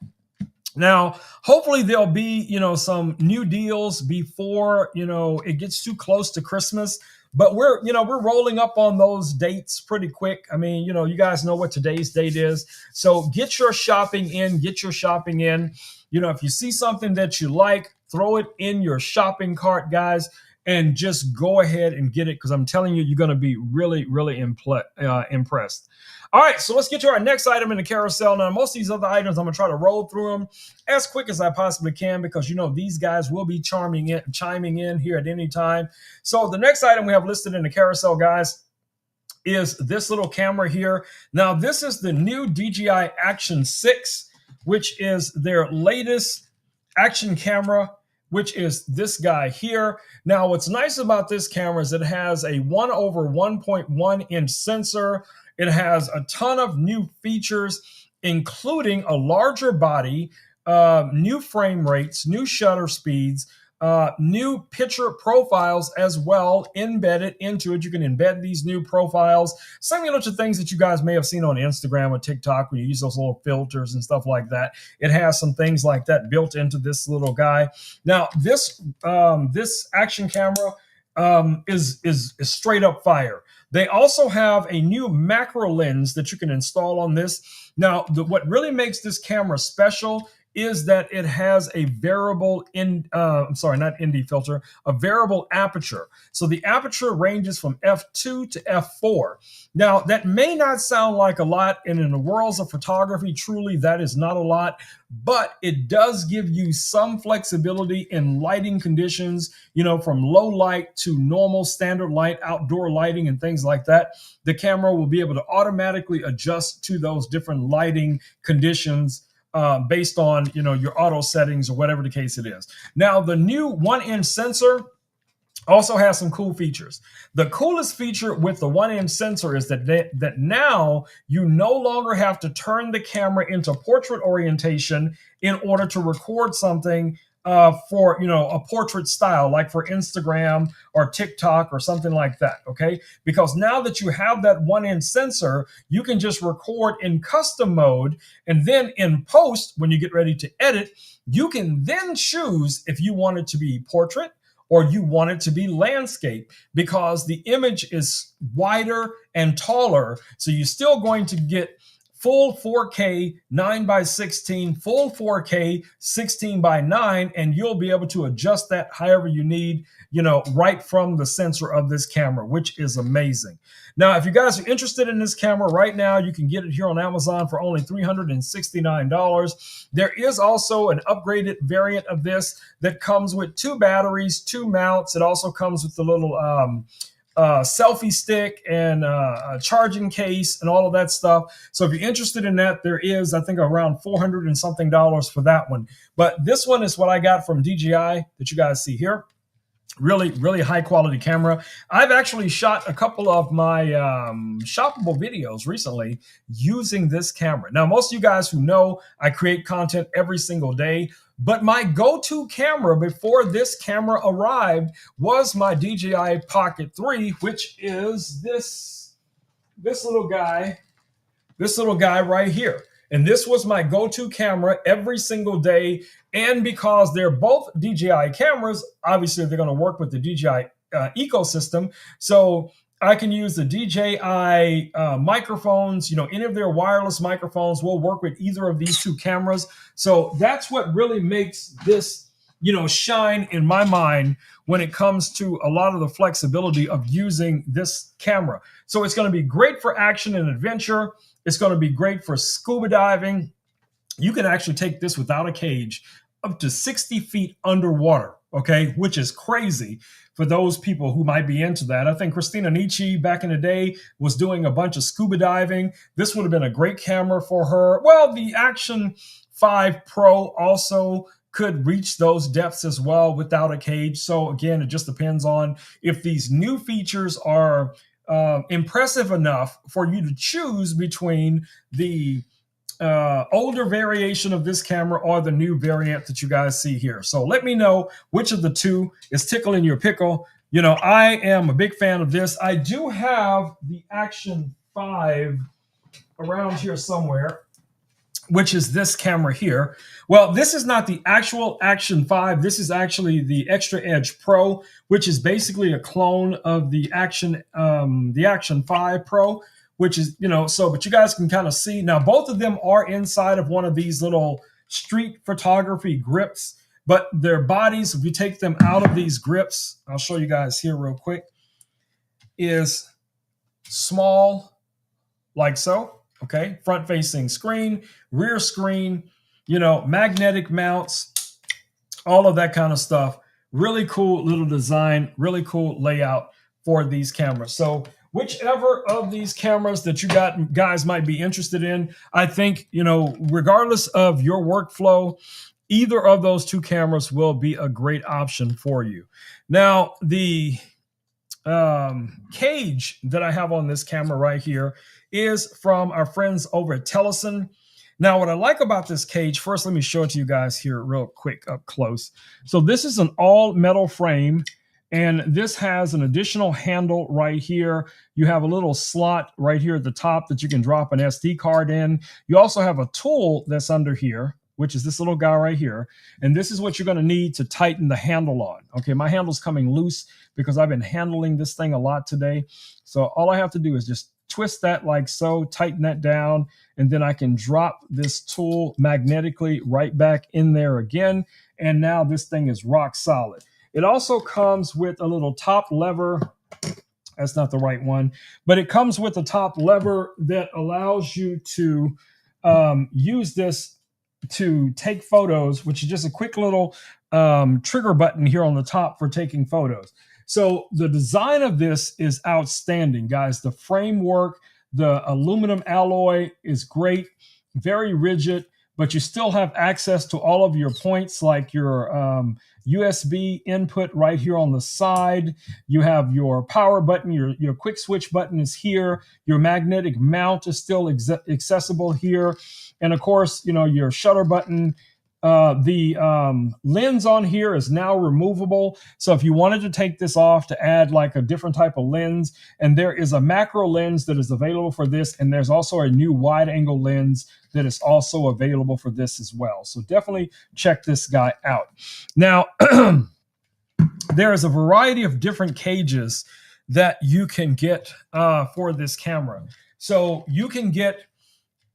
Now, hopefully there'll be, some new deals before, it gets too close to Christmas. But we're rolling up on those dates pretty quick. I mean, you guys know what today's date is. So get your shopping in. If you see something that you like, throw it in your shopping cart, guys, and just go ahead and get it, because I'm telling you, you're going to be really impressed. All right, so let's get to our next item in the carousel. Now, most of these other items, I'm going to try to roll through them as quick as I possibly can, because, these guys will be chiming in here at any time. So the next item we have listed in the carousel, guys, is this little camera here. Now, this is the new DJI Action 6, which is their latest action camera, which is this guy here. Now, what's nice about this camera is it has a 1/1.1 inch sensor. It has a ton of new features, including a larger body, new frame rates, new shutter speeds, new picture profiles as well embedded into it. You can embed these new profiles, similar to things that you guys may have seen on Instagram or TikTok when you use those little filters and stuff like that. It has some things like that built into this little guy. Now, this action camera is straight up fire. They also have a new macro lens that you can install on this. Now, what really makes this camera special is that it has a variable ND filter, a variable aperture. So the aperture ranges from f2 to f4. Now, that may not sound like a lot, and in the worlds of photography, truly that is not a lot, but it does give you some flexibility in lighting conditions, from low light to normal standard light, outdoor lighting, and things like that. The camera will be able to automatically adjust to those different lighting conditions based on, your auto settings or whatever the case it is. Now, the new 1-inch sensor also has some cool features. The coolest feature with the 1-inch sensor is that now you no longer have to turn the camera into portrait orientation in order to record something for a portrait style, like for Instagram or TikTok or something like that. Okay, because now that you have that 1-inch sensor, you can just record in custom mode, and then in post, when you get ready to edit, you can then choose if you want it to be portrait or you want it to be landscape, because the image is wider and taller. So you're still going to get full 4K 9:16, full 4K 16:9, and you'll be able to adjust that however you need, right from the sensor of this camera, which is amazing. Now, if you guys are interested in this camera right now, you can get it here on Amazon for only $369. There is also an upgraded variant of this that comes with 2 batteries, 2 mounts. It also comes with the little selfie stick and a charging case and all of that stuff. So if you're interested in that, there is, I think, around $400 and something for that one. But this one is what I got from DJI that you guys see here. Really, really high quality camera. I've actually shot a couple of my shoppable videos recently using this camera. Now, most of you guys who know, I create content every single day, but my go-to camera before this camera arrived was my DJI Pocket 3, which is this little guy right here. And this was my go-to camera every single day. And because they're both DJI cameras, obviously they're going to work with the DJI ecosystem. So I can use the DJI microphones, any of their wireless microphones will work with either of these 2 cameras. So that's what really makes this, shine in my mind when it comes to a lot of the flexibility of using this camera. So it's going to be great for action and adventure. It's going to be great for scuba diving. You can actually take this without a cage up to 60 feet underwater, okay, which is crazy for those people who might be into that. I think Christina Nietzsche back in the day was doing a bunch of scuba diving. This would have been a great camera for her. Well, the Action 5 Pro also could reach those depths as well without a cage. So again, it just depends on if these new features are impressive enough for you to choose between the older variation of this camera or the new variant that you guys see here. So let me know which of the 2 is tickling your pickle. I am a big fan of this. I do have the Action 5 around here somewhere, which is this camera here. Well, this is not the actual Action 5. This is actually the Extra Edge Pro, which is basically a clone of the Action 5 Pro, which is, but you guys can kind of see. Now, both of them are inside of one of these little street photography grips, but their bodies, if you take them out of these grips, I'll show you guys here real quick, is small, like so. Okay, front-facing screen, rear screen, magnetic mounts, all of that kind of stuff. Really cool little design, really cool layout for these cameras. So whichever of these cameras that you guys might be interested in, I think, regardless of your workflow, either of those 2 cameras will be a great option for you. Now, the cage that I have on this camera right here is from our friends over at Tellison. Now, what I like about this cage, first, let me show it to you guys here real quick up close. So this is an all metal frame, and this has an additional handle right here. You have a little slot right here at the top that you can drop an SD card in. You also have a tool that's under here, which is this little guy right here. And this is what you're going to need to tighten the handle on. Okay, my handle's coming loose because I've been handling this thing a lot today. So all I have to do is just twist that like so, tighten that down, and then I can drop this tool magnetically right back in there again. And now this thing is rock solid. It also comes with a little top lever. That's not the right one, but it comes with a top lever that allows you to use this to take photos, which is just a quick little trigger button here on the top for taking photos. So the design of this is outstanding, guys. The framework, the aluminum alloy is great, very rigid, but you still have access to all of your points, like your USB input right here on the side. You have your power button, your quick switch button is here. Your magnetic mount is still accessible here. And of course, you know, your shutter button. The lens on here is now removable. So if you wanted to take this off to add like a different type of lens, and there is a macro lens that is available for this, and there's also a new wide angle lens that is also available for this as well. So definitely check this guy out. Now, there is a variety of different cages that you can get for this camera. So you can get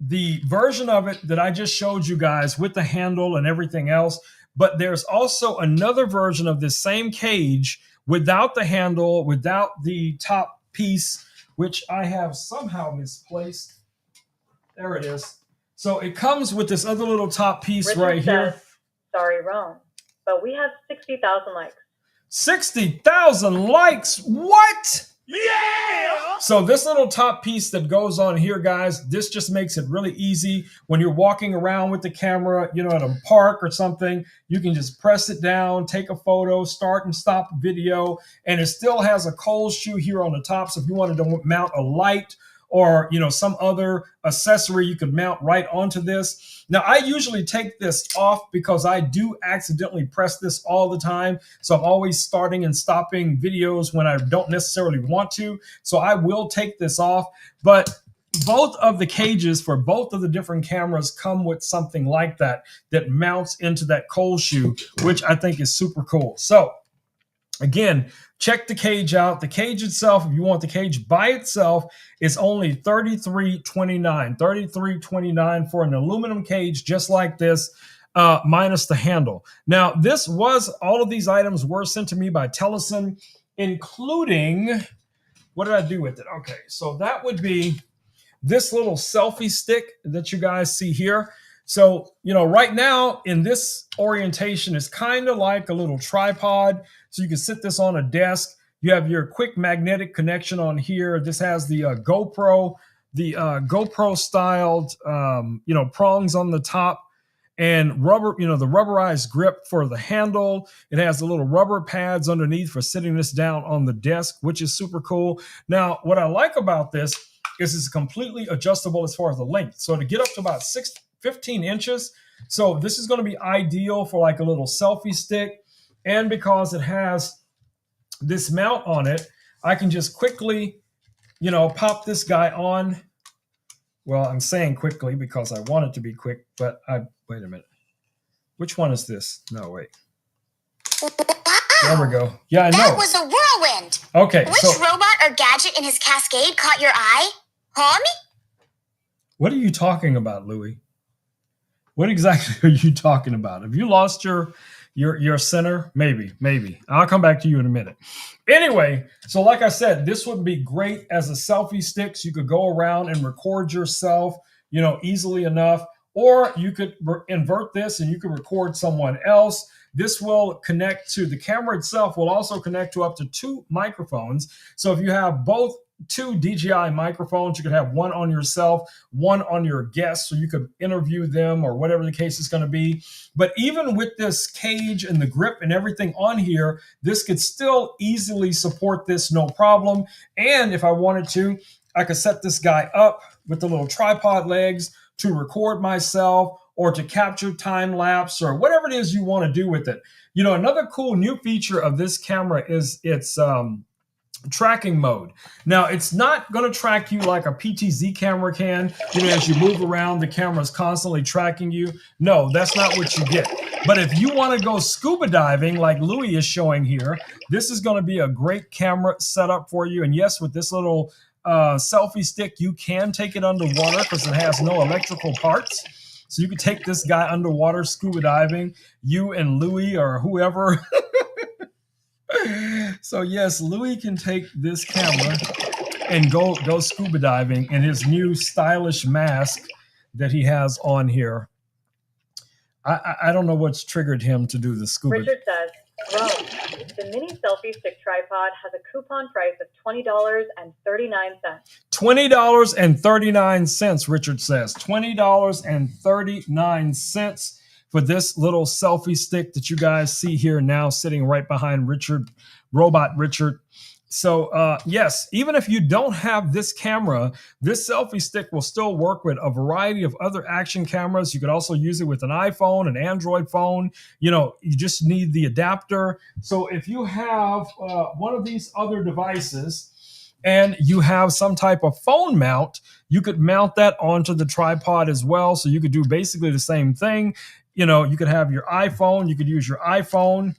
the version of it that I just showed you guys with the handle and everything else, but there's also another version of this same cage without the handle, without the top piece, which I have somehow misplaced. There it is. So it comes with this other little top piece Richard right here. says, sorry, Rome, but we have 60,000 likes. 60,000 likes. What? Yeah! So this little top piece that goes on here, guys, this just makes it really easy when you're walking around with the camera, you know, at a park or something. You can just press it down, take a photo, start and stop video, and it still has a cold shoe here on the top. So if you wanted to mount a light or, you know, some other accessory you could mount right onto this. Now, I usually take this off because I do accidentally press this all the time. So I'm always starting and stopping videos when I don't necessarily want to. So I will take this off. But both of the cages for both of the different cameras come with something like that mounts into that cold shoe, which I think is super cool. So again, check the cage out. The cage itself, if you want the cage by itself, is only $33.29. $33.29 for an aluminum cage just like this, minus the handle. Now, all of these items were sent to me by Teleson, including, what did I do with it? Okay, so that would be this little selfie stick that you guys see here. So, you know, right now in this orientation, it's kind of like a little tripod. So you can sit this on a desk. You have your quick magnetic connection on here. This has the GoPro styled, you know, prongs on the top and rubber, you know, the rubberized grip for the handle. It has the little rubber pads underneath for sitting this down on the desk, which is super cool. Now, what I like about this is it's completely adjustable as far as the length. So to get up to about 15 inches. So this is going to be ideal for like a little selfie stick. And because it has this mount on it, I can just quickly, you know, pop this guy on. Well, I'm saying quickly because I want it to be quick, but wait a minute. Which one is this? No, wait. Wow. There we go. Yeah, I know. That was a whirlwind. Okay. Which robot or gadget in his cascade caught your eye? Homie? What are you talking about, Louie? What exactly are you talking about? Have you lost your center? Maybe. I'll come back to you in a minute. Anyway, so like I said, this would be great as a selfie stick. So you could go around and record yourself, you know, easily enough. Or you could invert this and you could record someone else. This will connect to the camera itself, will also connect to up to 2 microphones. So if you have both 2 DJI microphones, you could have one on yourself, one on your guest, so you could interview them or whatever the case is going to be. But even with this cage and the grip and everything on here, this could still easily support this, no problem. And if I wanted to, I could set this guy up with the little tripod legs to record myself or to capture time lapse or whatever it is you want to do with it. You know, another cool new feature of this camera is its tracking mode. Now, it's not going to track you like a PTZ camera can. As you move around, the camera is constantly tracking you. No, that's not what you get. But if you want to go scuba diving like Louis is showing here, this is going to be a great camera setup for you. And yes, with this little selfie stick, you can take it underwater because it has no electrical parts. So you can take this guy underwater scuba diving, you and Louis or whoever. So yes, Louis can take this camera and go scuba diving in his new stylish mask that he has on here. I don't know what's triggered him to do the scuba. Richard says, Rome, the mini selfie stick tripod has a coupon price of $20.39. $20.39, Richard says. $20.39 for this little selfie stick that you guys see here now sitting right behind Richard, Robot Richard. So yes, even if you don't have this camera, this selfie stick will still work with a variety of other action cameras. You could also use it with an iPhone, an Android phone. You just need the adapter. So if you have one of these other devices and you have some type of phone mount, you could mount that onto the tripod as well. So you could do basically the same thing. You could have your iPhone, you could use your iPhone,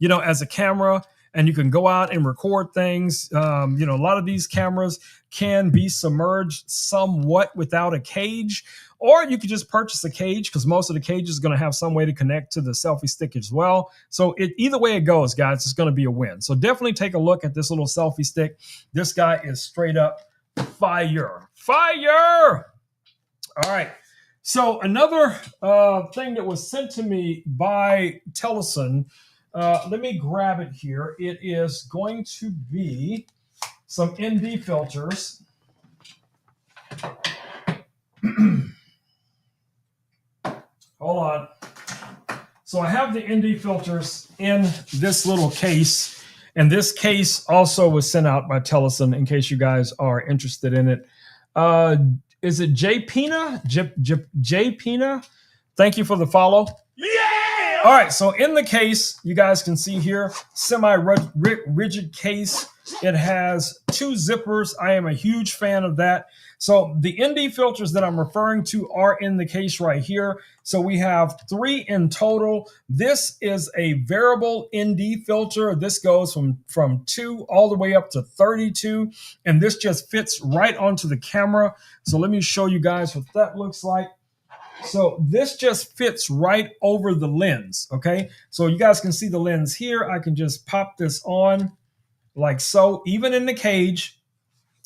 as a camera, and you can go out and record things. A lot of these cameras can be submerged somewhat without a cage, or you could just purchase a cage because most of the cage is going to have some way to connect to the selfie stick as well. So either way it goes, guys, it's going to be a win. So definitely take a look at this little selfie stick. This guy is straight up fire. Fire! All right. So another thing that was sent to me by Teleson, let me grab it here. It is going to be some ND filters. Hold on. So I have the ND filters in this little case, and this case also was sent out by Teleson in case you guys are interested in it. Is it J Pina? J Pina? Thank you for the follow. Yeah! All right, so in the case, you guys can see here, semi-rigid case. It has 2 zippers. I am a huge fan of that. So the ND filters that I'm referring to are in the case right here. So we have 3 in total. This is a variable ND filter. This goes from 2 all the way up to 32. And this just fits right onto the camera. So let me show you guys what that looks like. So this just fits right over the lens, okay? So you guys can see the lens here. I can just pop this on like so, even in the cage.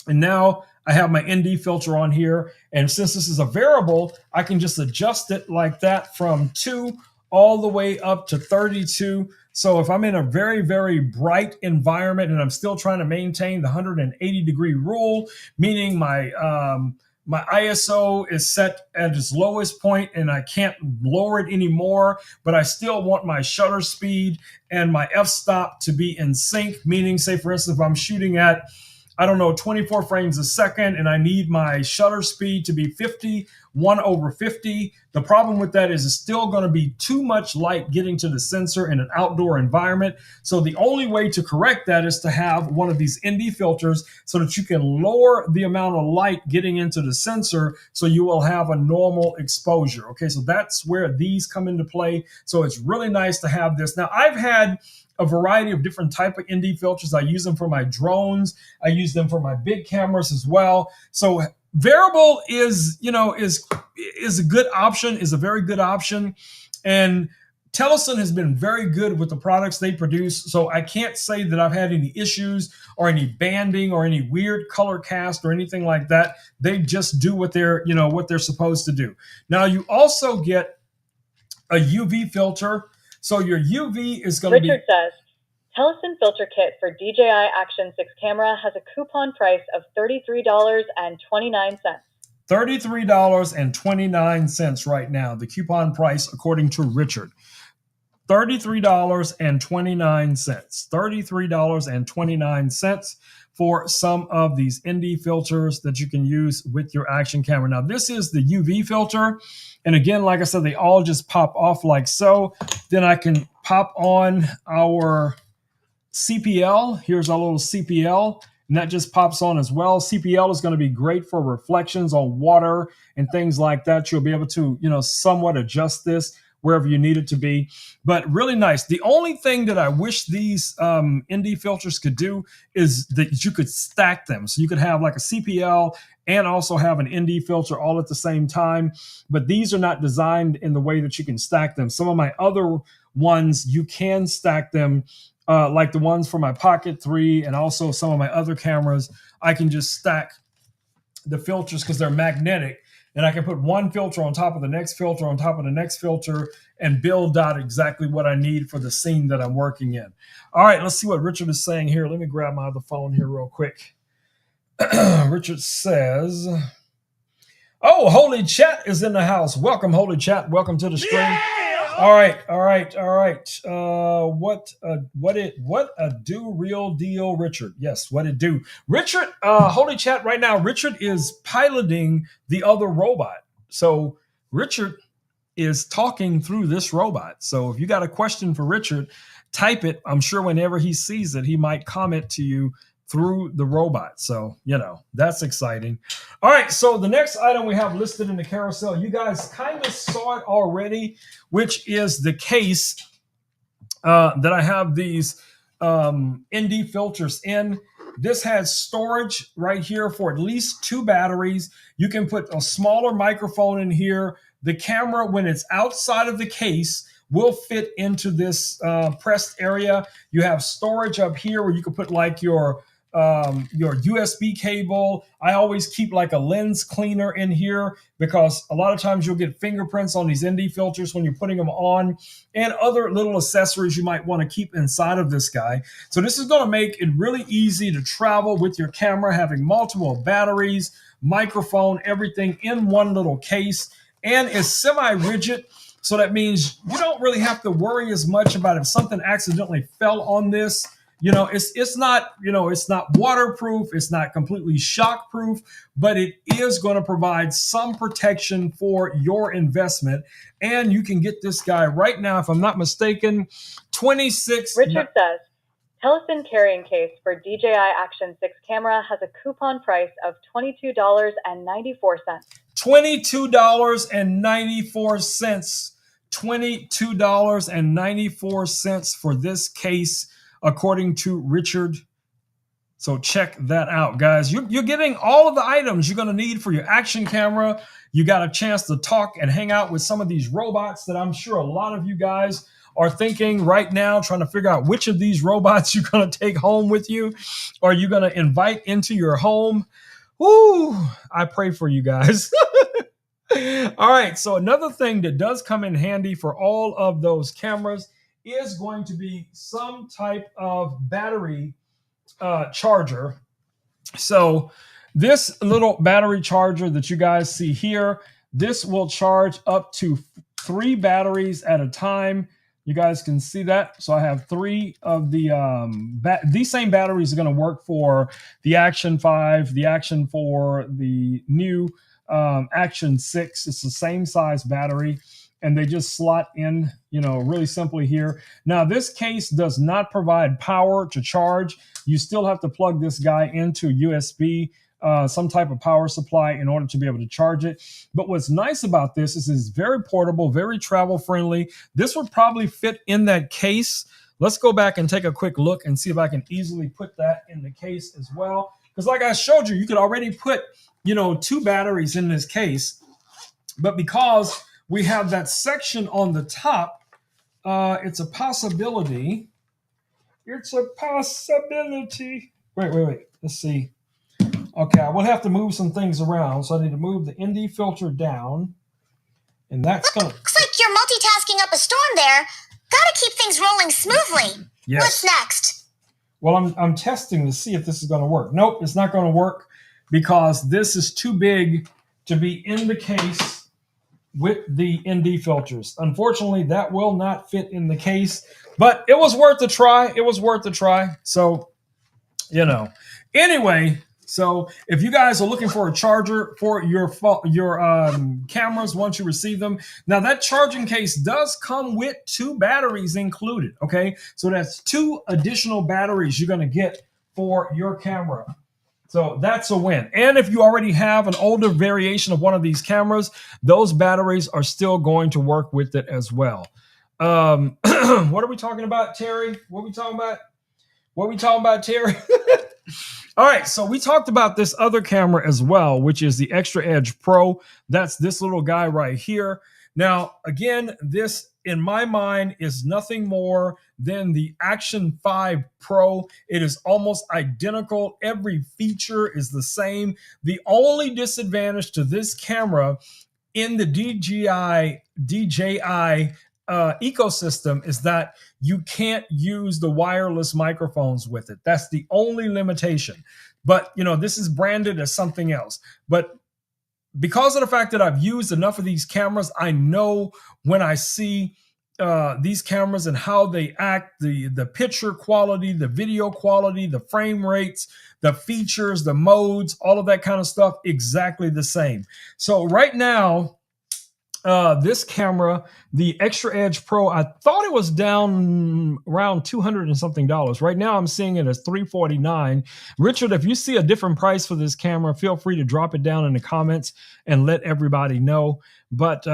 And now I have my ND filter on here. And since this is a variable, I can just adjust it like that from 2 all the way up to 32. So if I'm in a very, very bright environment and I'm still trying to maintain the 180 degree rule, meaning my ISO is set at its lowest point and I can't lower it anymore, but I still want my shutter speed and my f-stop to be in sync, meaning, say, for instance, if I'm shooting at, 24 frames a second and I need my shutter speed to be 1/50. The problem with that is it's still going to be too much light getting to the sensor in an outdoor environment. So the only way to correct that is to have one of these ND filters so that you can lower the amount of light getting into the sensor so you will have a normal exposure. Okay, so that's where these come into play. So it's really nice to have this. Now, I've had a variety of different type of ND filters. I use them for my drones. I use them for my big cameras as well. So variable is a good option, is a very good option. And Teleson has been very good with the products they produce. So I can't say that I've had any issues or any banding or any weird color cast or anything like that. They just do what they're supposed to do. Now you also get a UV filter. So your UV is going to be... Richard says, Teleson filter kit for DJI Action 6 camera has a coupon price of $33.29. $33.29 right now, the coupon price according to Richard. $33.29. $33.29 for some of these ND filters that you can use with your action camera. Now, this is the UV filter. And again, like I said, they all just pop off like so. Then I can pop on our CPL. Here's our little CPL, and that just pops on as well. CPL is going to be great for reflections on water and things like that. You'll be able to, somewhat adjust this wherever you need it to be, but really nice. The only thing that I wish these ND filters could do is that you could stack them. So you could have like a CPL and also have an ND filter all at the same time, but these are not designed in the way that you can stack them. Some of my other ones, you can stack them, like the ones for my Pocket 3 and also some of my other cameras. I can just stack the filters because they're magnetic, and I can put one filter on top of the next filter on top of the next filter and build out exactly what I need for the scene that I'm working in. All right, let's see what Richard is saying here. Let me grab my other phone here real quick. Richard says, oh, Holy Chat is in the house. Welcome, Holy Chat. Welcome to the stream. Yeah! All right. What a do, real deal, Richard. Yes, what it do. Richard, Holy Chat right now, Richard is piloting the other robot. So Richard is talking through this robot. So if you got a question for Richard, type it. I'm sure whenever he sees it, he might comment to you through the robot. So, that's exciting. All right. So the next item we have listed in the carousel, you guys kind of saw it already, which is the case that I have these ND filters in. This has storage right here for at least 2 batteries. You can put a smaller microphone in here. The camera, when it's outside of the case, will fit into this pressed area. You have storage up here where you can put like your USB cable. I always keep like a lens cleaner in here because a lot of times you'll get fingerprints on these ND filters when you're putting them on, and other little accessories you might want to keep inside of this guy. So this is going to make it really easy to travel with your camera, having multiple batteries, microphone, everything in one little case, and it's semi-rigid. So that means you don't really have to worry as much about if something accidentally fell on this. It's not waterproof. It's not completely shock proof, but it is going to provide some protection for your investment. And you can get this guy right now, if I'm not mistaken, 26. Richard says, Tellison carrying case for DJI Action 6 camera has a coupon price of $22.94. $22.94. $22.94 for this case, according to Richard. So check that out, guys. You're getting all of the items you're going to need for your action camera. You got a chance to talk and hang out with some of these robots that I'm sure a lot of you guys are thinking right now, trying to figure out which of these robots you're going to take home with you, or you're going to invite into your home. Woo! I pray for you guys. All right. So another thing that does come in handy for all of those cameras is going to be some type of battery charger. So this little battery charger that you guys see here, this will charge up to 3 batteries at a time. You guys can see that. So I have 3 of the these same batteries are going to work for the Action 5, the Action 4, the new Action 6. It's the same size battery, and they just slot in, really simply here. Now, this case does not provide power to charge. You still have to plug this guy into USB, some type of power supply in order to be able to charge it. But what's nice about this is it's very portable, very travel friendly. This would probably fit in that case. Let's go back and take a quick look and see if I can easily put that in the case as well. Because like I showed you, you could already put, 2 batteries in this case. But because we have that section on the top, it's a possibility. It's a possibility. Wait. Let's see. Okay, I will have to move some things around. So I need to move the ND filter down. And that's going to... Looks like you're multitasking up a storm there. Gotta keep things rolling smoothly. Yes. What's next? Well, I'm testing to see if this is going to work. Nope, it's not going to work because this is too big to be in the case with the ND filters. Unfortunately, that will not fit in the case, but it was worth a try. So, anyway, So if you guys are looking for a charger for your cameras once you receive them, now that charging case does come with 2 batteries included. Okay, so that's 2 additional batteries you're going to get for your camera. So that's a win. And if you already have an older variation of one of these cameras, those batteries are still going to work with it as well. What are we talking about, Terry? What are we talking about, Terry? All right, so we talked about this other camera as well, which is the Extra Edge Pro. That's this little guy right here. Now, again, this, in my mind, is nothing more than the Action 5 Pro. It is almost identical. Every feature is the same. The only disadvantage to this camera in the DJI ecosystem is that you can't use the wireless microphones with it. That's the only limitation. But, this is branded as something else. But because of the fact that I've used enough of these cameras, I know when I see these cameras and how they act, the picture quality, the video quality, the frame rates, the features, the modes, all of that kind of stuff, exactly the same. So right now, this camera, the Extra Edge Pro, I thought it was down around $200 and something. Right now, I'm seeing it as $349. Richard, if you see a different price for this camera, feel free to drop it down in the comments and let everybody know. But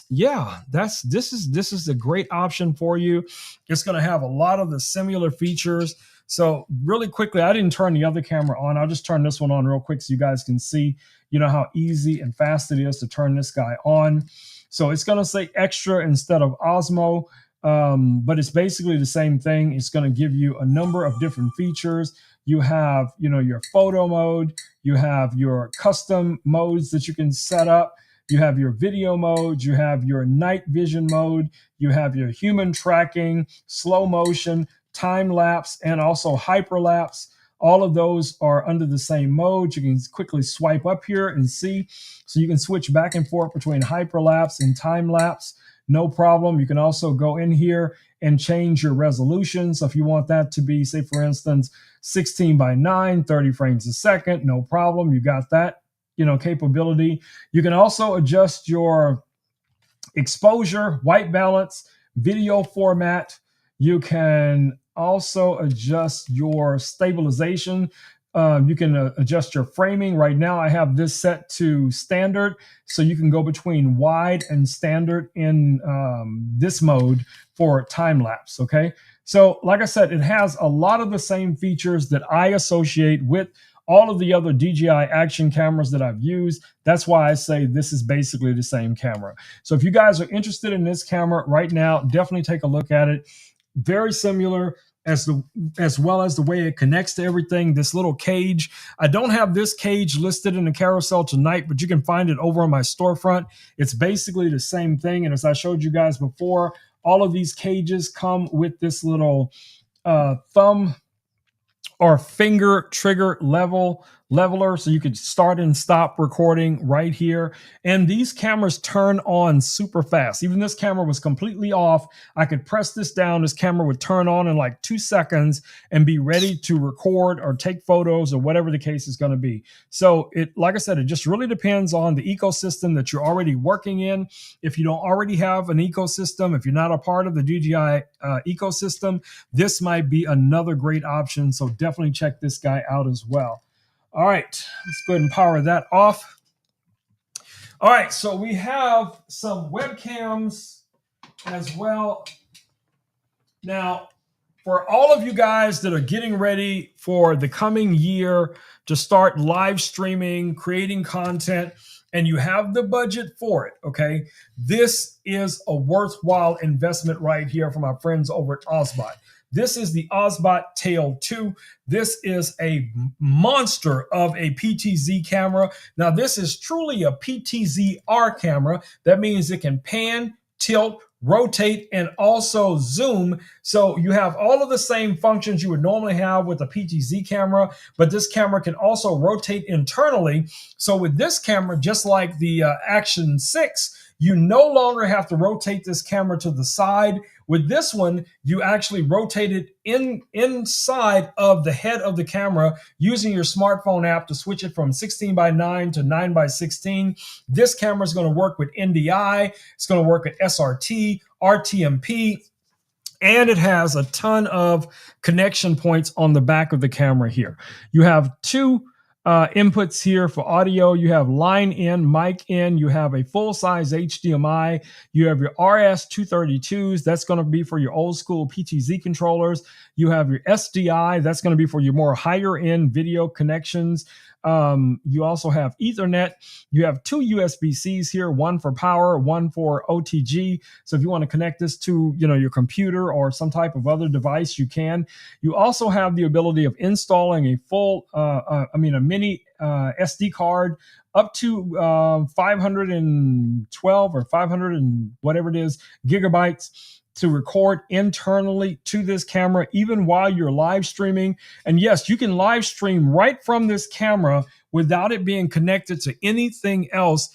yeah, this is a great option for you. It's going to have a lot of the similar features. So really quickly, I didn't turn the other camera on. I'll just turn this one on real quick so you guys can see, how easy and fast it is to turn this guy on. So it's going to say Extra instead of Osmo, but it's basically the same thing. It's going to give you a number of different features. You have, your photo mode. You have your custom modes that you can set up. You have your video mode, you have your night vision mode, you have your human tracking, slow motion, time lapse, and also hyperlapse. All of those are under the same mode. You can quickly swipe up here and see. So you can switch back and forth between hyperlapse and time lapse. No problem. You can also go in here and change your resolution. So if you want that to be, say, for instance, 16:9, 30 frames a second, no problem. You got that, capability. You can also adjust your exposure, white balance, video format. You can also adjust your stabilization. You can adjust your framing. Right now, I have this set to standard, so you can go between wide and standard in this mode for time lapse. Okay, so like I said, it has a lot of the same features that I associate with all of the other DJI action cameras that I've used. That's why I say this is basically the same camera. So if you guys are interested in this camera right now, definitely take a look at it. Very similar as well as the way it connects to everything. This little cage. I don't have this cage listed in the carousel tonight, but you can find it over on my storefront. It's basically the same thing. And as I showed you guys before, all of these cages come with this little thumb or finger trigger leveler, so you could start and stop recording right here. And these cameras turn on super fast. Even this camera was completely off. I could press this down. This camera would turn on in like 2 seconds and be ready to record or take photos or whatever the case is going to be. So it, like I said, it just really depends on the ecosystem that you're already working in. If you don't already have an ecosystem, if you're not a part of the DJI ecosystem, this might be another great option. So definitely check this guy out as well. All right, let's go ahead and power that off. All right, so we have some webcams as well. Now, for all of you guys that are getting ready for the coming year to start live streaming, creating content, and you have the budget for it, okay, this is a worthwhile investment right here from our friends over at Ozbot. This is the Ozbot Tail 2. This is a monster of a PTZ camera. Now, this is truly a PTZ-R camera. That means it can pan, tilt, rotate, and also zoom. So you have all of the same functions you would normally have with a PTZ camera, but this camera can also rotate internally. So with this camera, just like the Action 6, you no longer have to rotate this camera to the side. With this one, you actually rotate it inside of the head of the camera using your smartphone app to switch it from 16:9 to 9:16. This camera is going to work with NDI. It's going to work with SRT, RTMP, and it has a ton of connection points on the back of the camera here. You have two inputs here for audio. You have line in, mic in. You have a full-size HDMI. You have your RS-232s. That's going to be for your old school PTZ controllers. You have your SDI. That's going to be for your more higher-end video connections. You also have Ethernet. You have two USB-Cs here, one for power, one for OTG. So if you want to connect this to, your computer or some type of other device, you can. You also have the ability of installing a full, a mini SD card up to 512 or 500 and whatever it is gigabytes to record internally to this camera, even while you're live streaming. And yes, you can live stream right from this camera without it being connected to anything else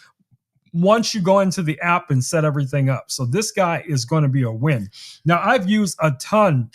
once you go into the app and set everything up. So this guy is going to be a win. Now, I've used a ton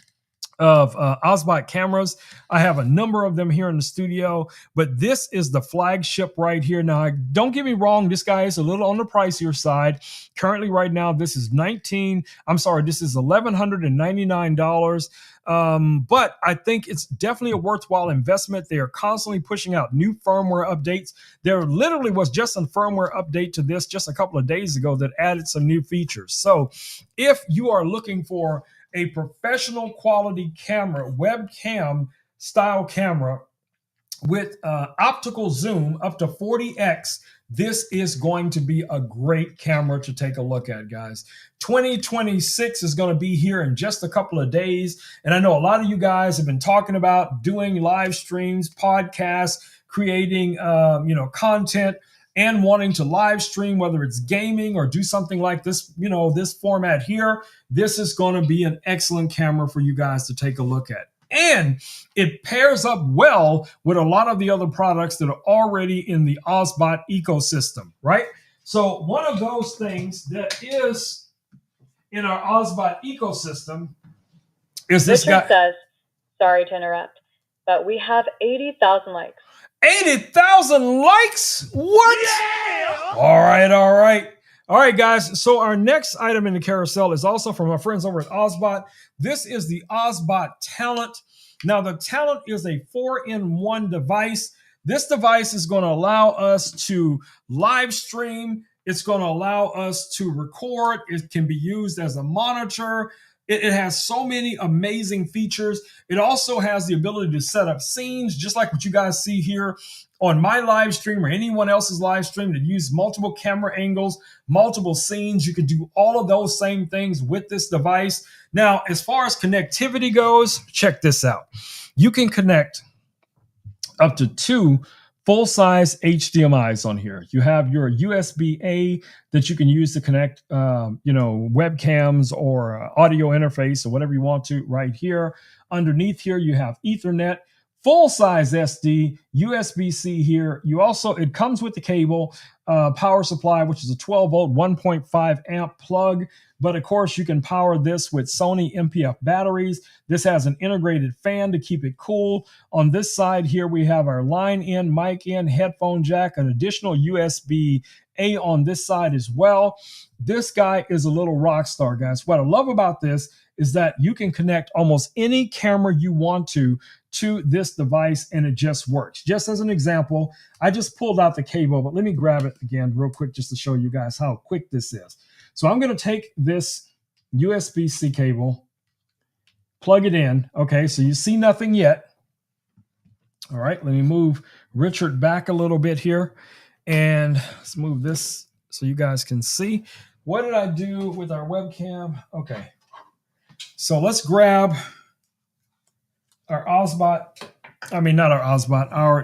of Osbot cameras. I have a number of them here in the studio, but this is the flagship right here. Now, don't get me wrong, this guy is a little on the pricier side. Currently, right now, this is $1,199. But I think it's definitely a worthwhile investment. They are constantly pushing out new firmware updates. There literally was just a firmware update to this just a couple of days ago that added some new features. So if you are looking for a professional quality camera, webcam style camera with optical zoom up to 40x, this is going to be a great camera to take a look at, guys. 2026 is going to be here in just a couple of days. And I know a lot of you guys have been talking about doing live streams, podcasts, creating, content, and wanting to live stream, whether it's gaming or do something like this, this format here. This is going to be an excellent camera for you guys to take a look at. And it pairs up well with a lot of the other products that are already in the Osbot ecosystem, right? So one of those things that is in our Osbot ecosystem is this Richard guy. Says, sorry to interrupt, but we have 80,000 likes. 80,000 likes? What? Yeah! All right, guys. So our next item in the carousel is also from our friends over at Osbot. This is the Osbot Talent. Now, the Talent is a 4-in-1 device. This device is going to allow us to live stream. It's going to allow us to record. It can be used as a monitor. It has so many amazing features. It also has the ability to set up scenes, just like what you guys see here on my live stream or anyone else's live stream, to use multiple camera angles, multiple scenes. You can do all of those same things with this device. Now, as far as connectivity goes, check this out. You can connect up to 2 full-size HDMIs on here. You have your USB-A that you can use to connect, webcams or audio interface or whatever you want to right here. Underneath here, you have Ethernet, full-size SD, USB-C here. It comes with the cable, power supply, which is a 12-volt, 1.5 amp plug. But of course, you can power this with Sony MPF batteries. This has an integrated fan to keep it cool. On this side here, we have our line in, mic in, headphone jack, an additional USB-A on this side as well. This guy is a little rock star, guys. What I love about this is that you can connect almost any camera you want to this device, and it just works. Just as an example, I just pulled out the cable, but let me grab it again real quick just to show you guys how quick this is. So I'm going to take this USB-C cable, plug it in. Okay, so you see nothing yet. All right, let me move Richard back a little bit here. And let's move this so you guys can see. What did I do with our webcam? Okay, so let's grab our our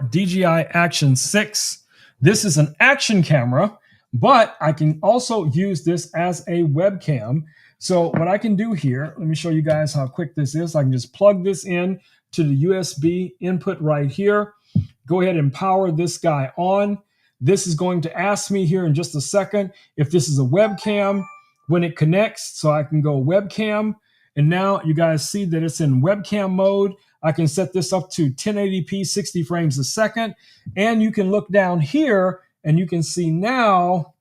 DJI Action 6. This is an action camera, but I can also use this as a webcam. So what I can do here, let me show you guys how quick this is. I can just plug this in to the USB input right here. Go ahead and power this guy on. This is going to ask me here in just a second if this is a webcam when it connects. So I can go webcam. And now you guys see that it's in webcam mode. I can set this up to 1080p, 60 frames a second. And you can look down here and you can see now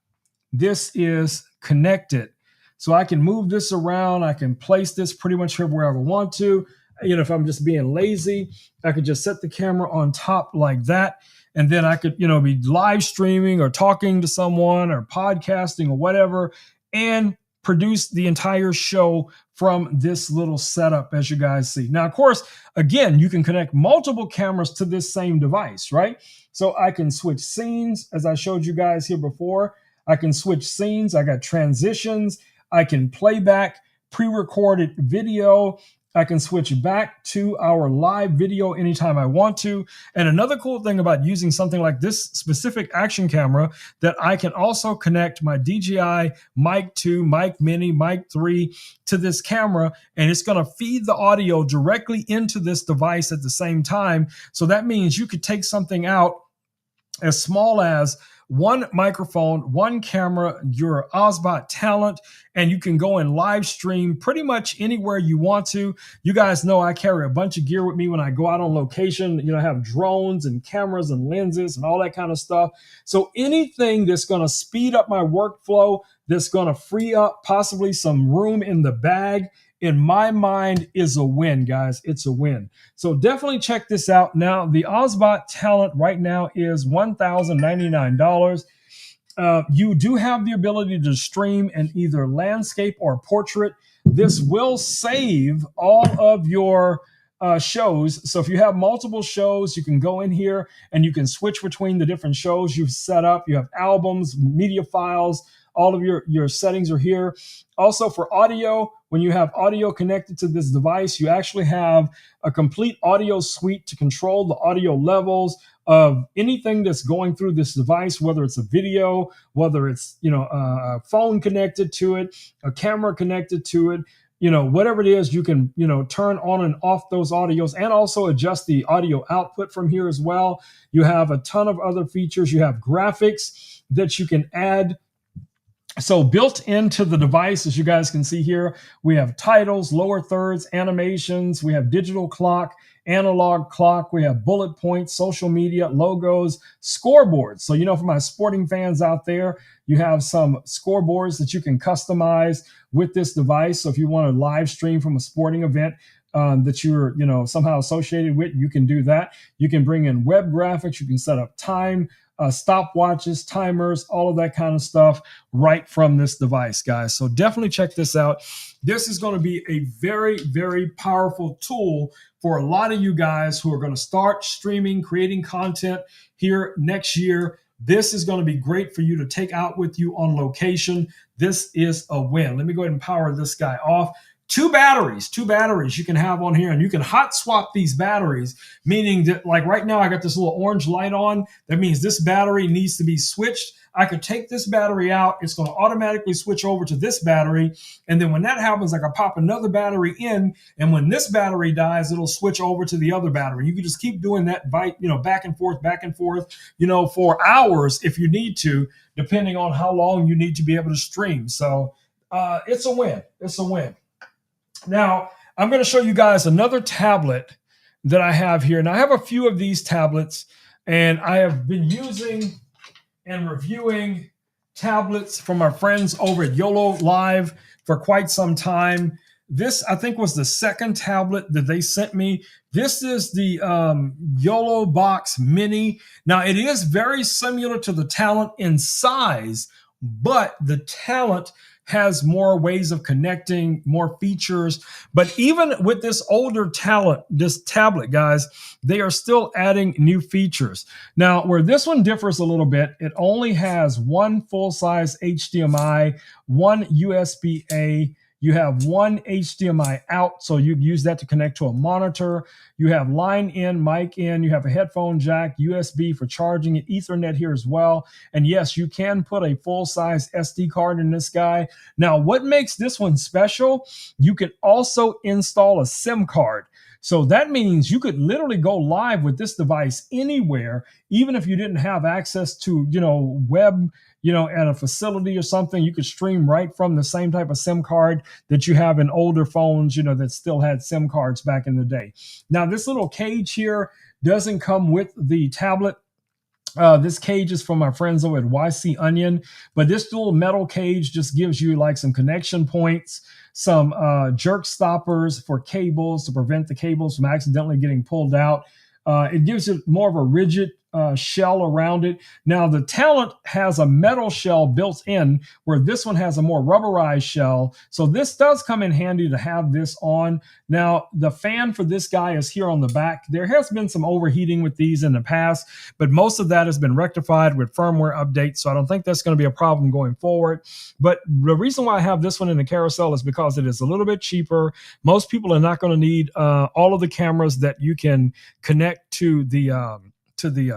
this is connected. So I can move this around. I can place this pretty much wherever I want to. If I'm just being lazy, I could just set the camera on top like that. And then I could, be live streaming or talking to someone or podcasting or whatever, and produce the entire show from this little setup, as you guys see. Now, of course, again, you can connect multiple cameras to this same device, right? So I can switch scenes, as I showed you guys here before. I can switch scenes. I got transitions. I can play back pre-recorded video. I can switch back to our live video anytime I want to. And another cool thing about using something like this specific action camera, that I can also connect my DJI Mic 2, Mic Mini, Mic 3 to this camera, and it's going to feed the audio directly into this device at the same time. So that means you could take something out as small as one microphone, one camera, your Ozbot talent, and you can go and live stream pretty much anywhere you want to. You guys know I carry a bunch of gear with me when I go out on location. I have drones and cameras and lenses and all that kind of stuff. So anything that's going to speed up my workflow, that's going to free up possibly some room in the bag, in my mind, is a win, guys. It's a win. So definitely check this out. Now, the Ozbot talent right now is $1,099. You do have the ability to stream in either landscape or portrait. This will save all of your shows. So if you have multiple shows, you can go in here and you can switch between the different shows you've set up. You have albums, media files, all of your settings are here. Also for audio, when you have audio connected to this device, you actually have a complete audio suite to control the audio levels of anything that's going through this device, whether it's a video, whether it's a phone connected to it, a camera connected to it, whatever it is, you can turn on and off those audios, and also adjust the audio output from here as well. You have a ton of other features. You have graphics that you can add. So built into the device, as you guys can see here, we have titles, lower thirds, animations, we have digital clock, analog clock, we have bullet points, social media, logos, scoreboards. So, for my sporting fans out there, you have some scoreboards that you can customize with this device. So if you want to live stream from a sporting event that you're, somehow associated with, you can do that. You can bring in web graphics, you can set up time, stopwatches, timers, all of that kind of stuff right from this device, guys. So definitely check this out. This is going to be a very, very powerful tool for a lot of you guys who are going to start streaming, creating content here next year. This is going to be great for you to take out with you on location. This is a win. Let me go ahead and power this guy off. Two batteries you can have on here, and you can hot swap these batteries, meaning that, like right now I got this little orange light on. That means this battery needs to be switched. I could take this battery out. It's going to automatically switch over to this battery. And then when that happens, I can pop another battery in. And when this battery dies, it'll switch over to the other battery. You can just keep doing that back and forth, for hours if you need to, depending on how long you need to be able to stream. So it's a win. It's a win. Now, I'm going to show you guys another tablet that I have here. Now, I have a few of these tablets, and I have been using and reviewing tablets from our friends over at YOLO Live for quite some time. This, I think, was the second tablet that they sent me. This is the YOLO Box Mini. Now, it is very similar to the Talent in size, but the Talent has more ways of connecting, more features. But even with this older this tablet, guys, they are still adding new features. Now, where this one differs a little bit, it only has one full-size HDMI, one USB-A. You have one HDMI out, so you use that to connect to a monitor. You have line in, mic in. You have a headphone jack, USB for charging it, Ethernet here as well. And yes, you can put a full-size SD card in this guy. Now, what makes this one special? You can also install a SIM card. So that means you could literally go live with this device anywhere, even if you didn't have access to, web, at a facility or something. You could stream right from the same type of SIM card that you have in older phones, that still had SIM cards back in the day. Now, this little cage here doesn't come with the tablet. This cage is from my friends over at YC Onion, but this little metal cage just gives you like some connection points, some jerk stoppers for cables to prevent the cables from accidentally getting pulled out. It gives it more of a rigid shell around it. Now, the Talent has a metal shell built in, where this one has a more rubberized shell. So this does come in handy to have this on. Now, the fan for this guy is here on the back. There has been some overheating with these in the past, but most of that has been rectified with firmware updates. So I don't think that's going to be a problem going forward. But the reason why I have this one in the carousel is because it is a little bit cheaper. Most people are not going to need all of the cameras that you can connect to the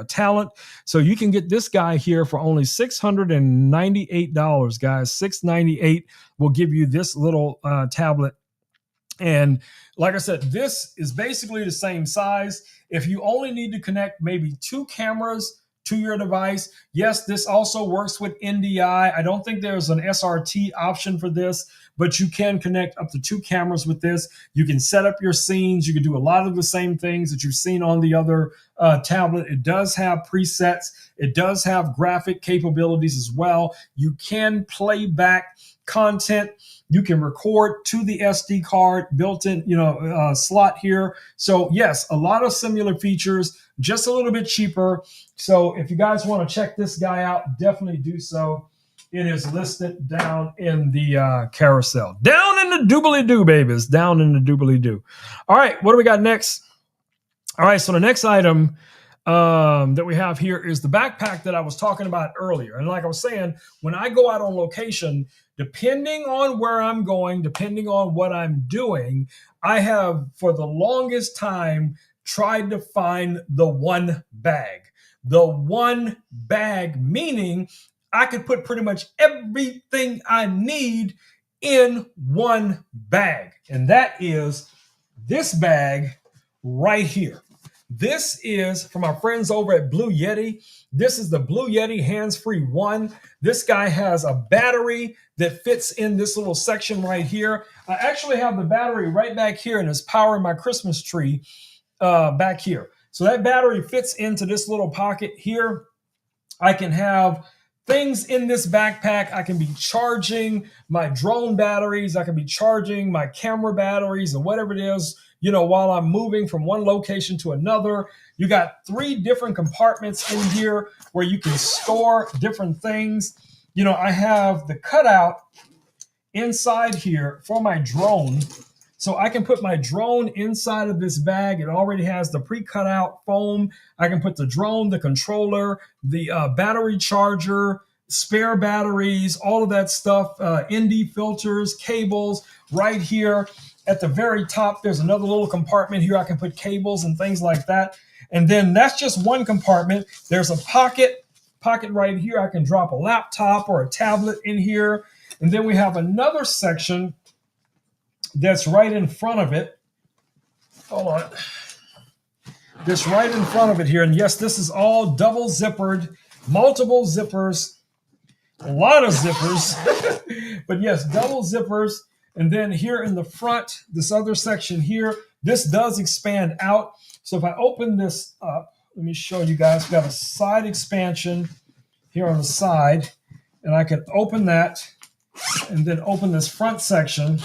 Talent. So you can get this guy here for only $698, guys. $698 will give you this little tablet. And like I said, this is basically the same size. If you only need to connect maybe 2 cameras to your device, yes, this also works with NDI. I don't think there's an SRT option for this, but you can connect up to 2 cameras with this. You can set up your scenes. You can do a lot of the same things that you've seen on the other tablet. It does have presets. It does have graphic capabilities as well. You can play back content. You can record to the SD card, built-in, slot here. So yes, a lot of similar features, just a little bit cheaper. So if you guys want to check this guy out, definitely do so. It is listed down in the carousel. Down in the doobly-doo, babies. Down in the doobly-doo. All right, what do we got next? All right, so the next item that we have here is the backpack that I was talking about earlier. And like I was saying, when I go out on location, depending on where I'm going, depending on what I'm doing, I have for the longest time tried to find the one bag. The one bag, meaning I could put pretty much everything I need in one bag. And that is this bag right here. This is from our friends over at Blue Yeti. This is the Blue Yeti Hands-Free 1. This guy has a battery that fits in this little section right here. I actually have the battery right back here and it's powering my Christmas tree back here. So that battery fits into this little pocket here. I can have things in this backpack. I can be charging my drone batteries. I can be charging my camera batteries or whatever it is, while I'm moving from one location to another. You got 3 different compartments in here where you can store different things. I have the cutout inside here for my drone. So I can put my drone inside of this bag. It already has the pre-cut out foam. I can put the drone, the controller, the battery charger, spare batteries, all of that stuff, ND filters, cables right here. At the very top, there's another little compartment here. I can put cables and things like that. And then that's just one compartment. There's a pocket right here. I can drop a laptop or a tablet in here. And then we have another section that's right in front of it. Hold on. That's right in front of it here. And yes, this is all double zippered, multiple zippers, a lot of zippers. But yes, double zippers. And then here in the front, this other section here, this does expand out. So if I open this up, let me show you guys. We've got a side expansion here on the side. And I can open that and then open this front section.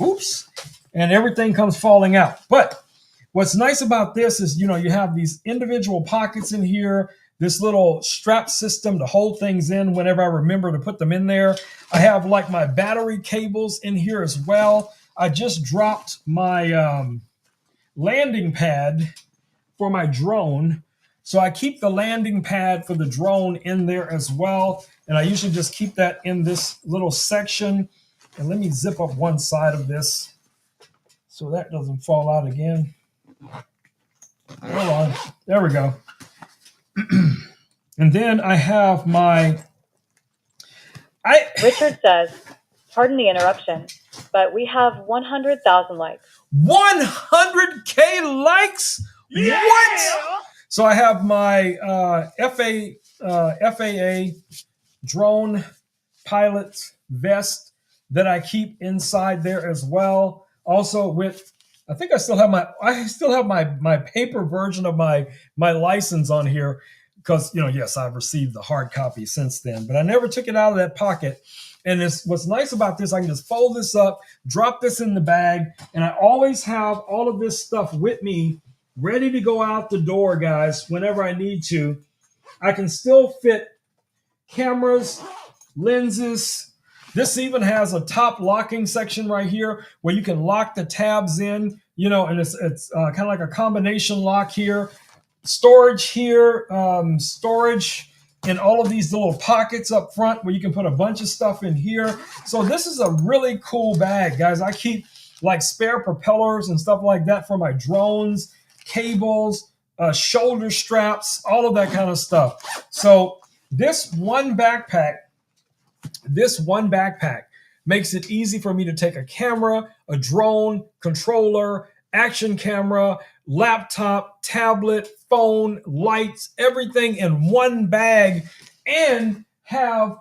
Oops. And everything comes falling out. But what's nice about this is, you have these individual pockets in here, this little strap system to hold things in whenever I remember to put them in there. I have like my battery cables in here as well. I just dropped my landing pad for my drone. So I keep the landing pad for the drone in there as well. And I usually just keep that in this little section. And let me zip up one side of this so that doesn't fall out again. Hold on. There we go. And then I have my... Richard says, pardon the interruption, but we have 100,000 likes. 100K likes. Yeah! What? So I have my FAA drone pilot vest that I keep inside there as well. Also with, I think I still have my paper version of my license on here because, yes, I've received the hard copy since then, but I never took it out of that pocket. And what's nice about this, I can just fold this up, drop this in the bag, and I always have all of this stuff with me ready to go out the door, guys, whenever I need to. I can still fit cameras, lenses. This even has a top locking section right here where you can lock the tabs in, and it's kind of like a combination lock here. Storage here, storage in all of these little pockets up front where you can put a bunch of stuff in here. So this is a really cool bag, guys. I keep like spare propellers and stuff like that for my drones, cables, shoulder straps, all of that kind of stuff. So this one backpack makes it easy for me to take a camera, a drone, controller, action camera, laptop, tablet, phone, lights, everything in one bag, and have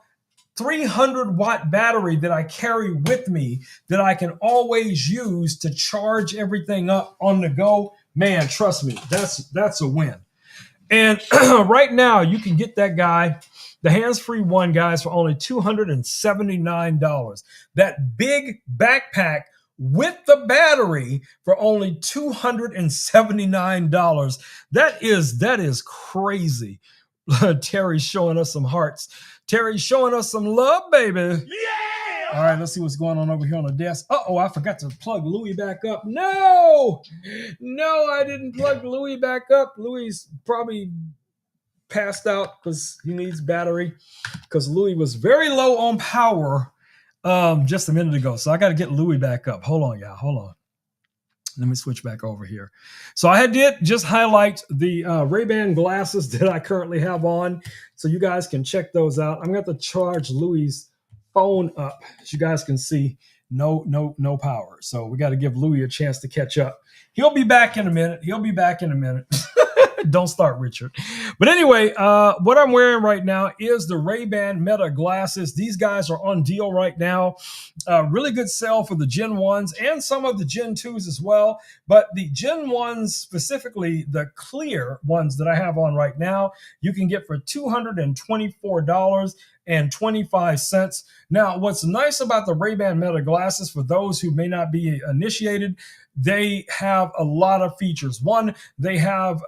300-watt battery that I carry with me that I can always use to charge everything up on the go. Man, trust me, that's a win. And right now, you can get that guy, the hands-free one, guys, for only $279. That big backpack with the battery for only $279. That is crazy. Terry's showing us some hearts. Terry's showing us some love, baby. Yeah! All right, let's see what's going on over here on the desk. Uh-oh, I forgot to plug Louis back up. No, I didn't plug Louis back up. Louis probably passed out because he needs battery because Louis was very low on power just a minute ago. So I got to get Louis back up. Hold on, y'all. Hold on. Let me switch back over here. So I did just highlight the Ray-Ban glasses that I currently have on, so you guys can check those out. I'm going to have to charge Louis' phone up. As you guys can see, no power. So we got to give Louis a chance to catch up. He'll be back in a minute. Don't start, Richard. But anyway, what I'm wearing right now is the Ray-Ban Meta glasses. These guys are on deal right now. Really good sale for the Gen 1s and some of the Gen 2s as well. But the Gen 1s, specifically the clear ones that I have on right now, you can get for $224.25. Now, what's nice about the Ray-Ban Meta glasses, for those who may not be initiated, they have a lot of features. One, they have,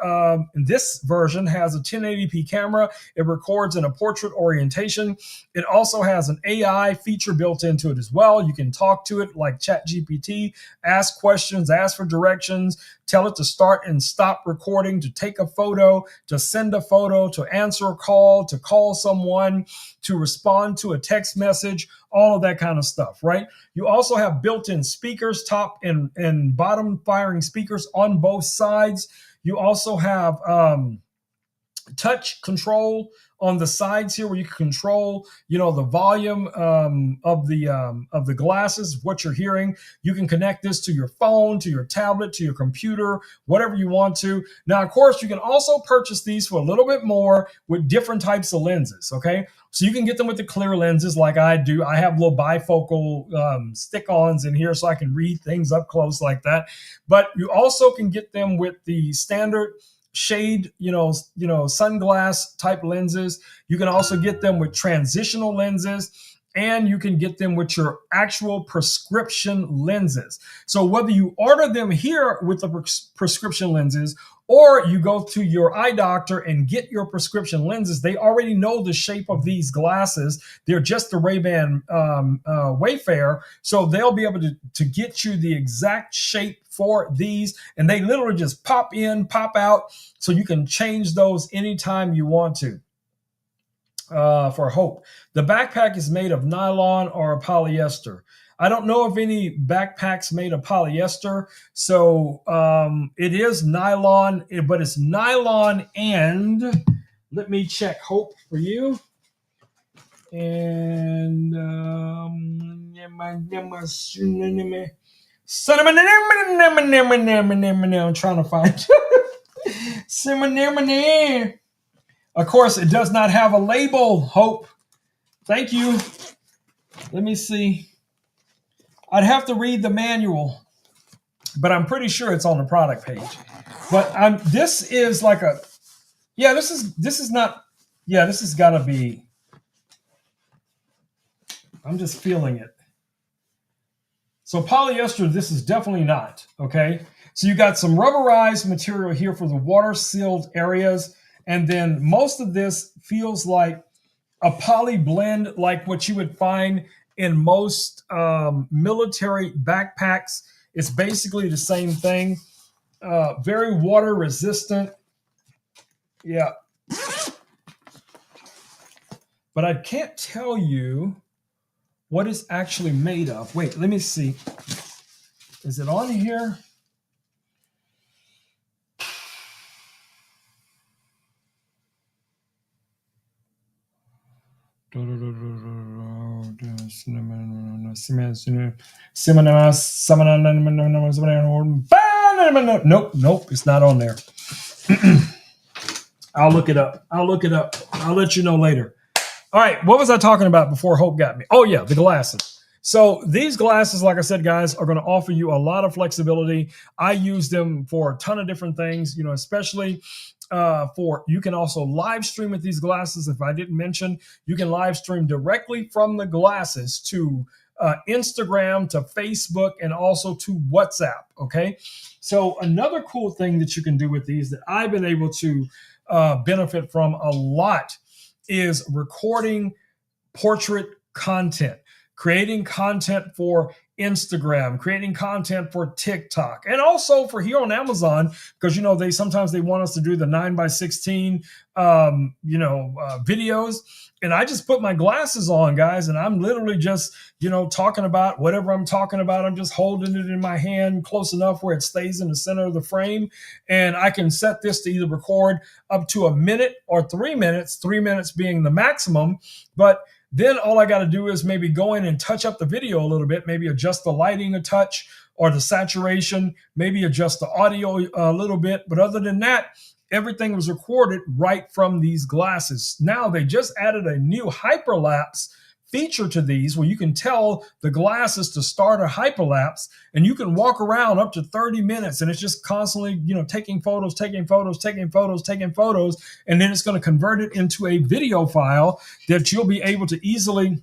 this version has a 1080p camera. It records in a portrait orientation. It also has an AI feature built into it as well. You can talk to it like ChatGPT, ask questions, ask for directions, tell it to start and stop recording, to take a photo, to send a photo, to answer a call, to call someone, to respond to a text message, all of that kind of stuff, right? You also have built-in speakers, top and bottom firing speakers on both sides. You also have touch control on the sides here, where you can control, the volume of the glasses, what you're hearing. You can connect this to your phone, to your tablet, to your computer, whatever you want to. Now, of course, you can also purchase these for a little bit more with different types of lenses, okay? So you can get them with the clear lenses like I do. I have little bifocal stick-ons in here so I can read things up close like that. But you also can get them with the standard shade, sunglass type lenses. You can also get them with transitional lenses, and you can get them with your actual prescription lenses. So whether you order them here with the prescription lenses, or you go to your eye doctor and get your prescription lenses, they already know the shape of these glasses. They're just the Ray-Ban Wayfarer, so they'll be able to get you the exact shape for these, and they literally just pop in, pop out, so you can change those anytime you want to. For Hope, the backpack is made of nylon or polyester. I don't know of any backpacks made of polyester, so it is nylon, but it's nylon, and let me check Hope for you. And Cinnamon. I'm trying to find cinnamon. Of course, it does not have a label. Hope. Thank you. Let me see. I'd have to read the manual, but I'm pretty sure it's on the product page. But this is like a, yeah, this is not, yeah, this has got to be, I'm just feeling it. So polyester, this is definitely not, okay? So you got some rubberized material here for the water-sealed areas, and then most of this feels like a poly blend like what you would find in most military backpacks. It's basically the same thing. Very water resistant. Yeah. But I can't tell you what it's actually made of. Wait, let me see. Is it on here? Nope, it's not on there. I'll look it up. I'll let you know later. All right, what was I talking about before Hope got me? Oh yeah, the glasses. So these glasses, like I said, guys, are going to offer you a lot of flexibility. I use them for a ton of different things, especially for, you can also live stream with these glasses. If I didn't mention, you can live stream directly from the glasses to Instagram, to Facebook, and also to WhatsApp. Okay. So another cool thing that you can do with these that I've been able to benefit from a lot is recording portrait content, creating content for Instagram, creating content for TikTok, and also for here on Amazon, because they sometimes they want us to do the 9x16 videos. And I just put my glasses on, guys, and I'm literally just talking about whatever I'm talking about. I'm just holding it in my hand close enough where it stays in the center of the frame, and I can set this to either record up to a minute or 3 minutes, 3 minutes being the maximum. But then all I got to do is maybe go in and touch up the video a little bit, maybe adjust the lighting a touch or the saturation, maybe adjust the audio a little bit. But other than that, everything was recorded right from these glasses. Now they just added a new hyperlapse feature to these where you can tell the glasses to start a hyperlapse, and you can walk around up to 30 minutes and it's just constantly, taking photos, and then it's going to convert it into a video file that you'll be able to easily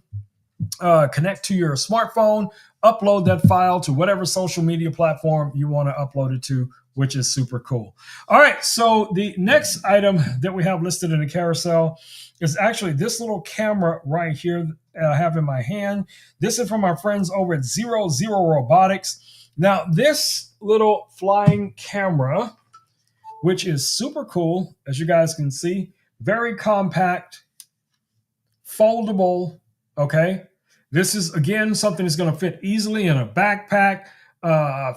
connect to your smartphone, upload that file to whatever social media platform you want to upload it to, which is super cool. All right, so the next item that we have listed in the carousel is actually this little camera right here I have in my hand. This is from our friends over at 00 Robotics. Now, this little flying camera, which is super cool, as you guys can see, very compact, foldable, okay? This is, again, something that's going to fit easily in a backpack,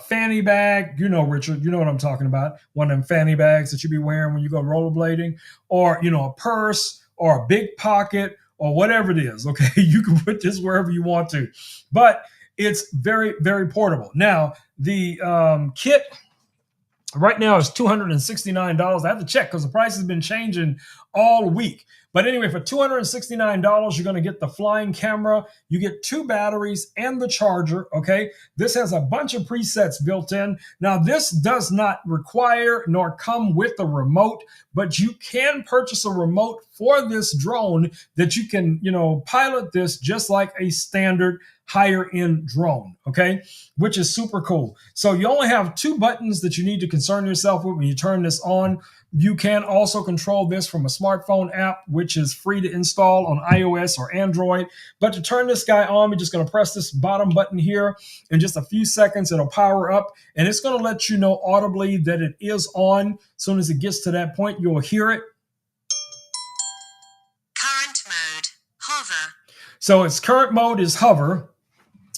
fanny bag. Richard, you know what I'm talking about. One of them fanny bags that you be wearing when you go rollerblading, or, a purse or a big pocket or whatever it is, okay? You can put this wherever you want to. But it's very, very portable. Now, the kit right now is $269. I have to check because the price has been changing all week. But anyway, for $269, you're going to get the flying camera. You get 2 batteries and the charger, okay? This has a bunch of presets built in. Now, this does not require nor come with a remote, but you can purchase a remote for this drone that you can, pilot this just like a standard higher end drone, okay? Which is super cool. So you only have 2 buttons that you need to concern yourself with when you turn this on. You can also control this from a smartphone app, which is free to install on iOS or Android. But to turn this guy on, we're just going to press this bottom button here. In just a few seconds, it'll power up, and it's going to let you know audibly that it is on. As soon as it gets to that point, you'll hear it. Current mode, hover. So its current mode is hover.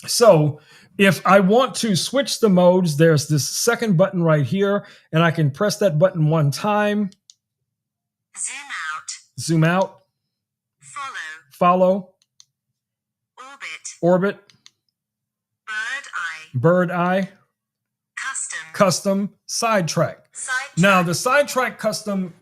So if I want to switch the modes, there's this second button right here, and I can press that button one time. Zoom out. Zoom out. Follow. Follow. Orbit. Orbit. Bird eye. Bird eye. custom sidetrack. Now, the sidetrack custom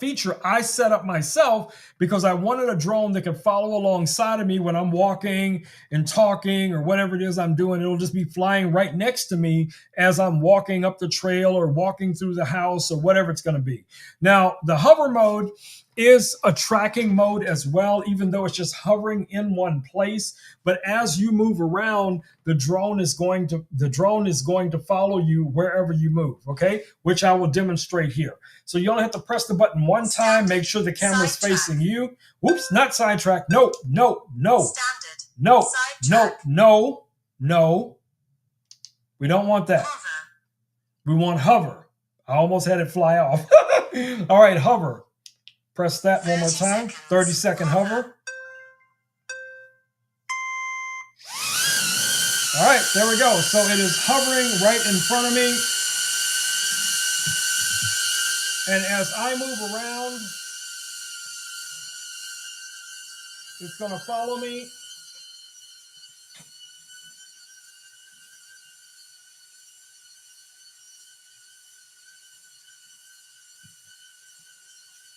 feature I set up myself because I wanted a drone that could follow alongside of me when I'm walking and talking or whatever it is I'm doing. It'll just be flying right next to me as I'm walking up the trail or walking through the house or whatever it's going to be. Now, the hover mode is a tracking mode as well, even though it's just hovering in one place. But as you move around, the drone is going to follow you wherever you move, okay? Which I will demonstrate here. So you only have to press the button one time, make sure the camera is facing you. Whoops, not sidetrack. No. We don't want that. We want hover. I almost had it fly off. All right, hover. Press that one more time. 30-second hover. All right, there we go. So it is hovering right in front of me. And as I move around, it's going to follow me.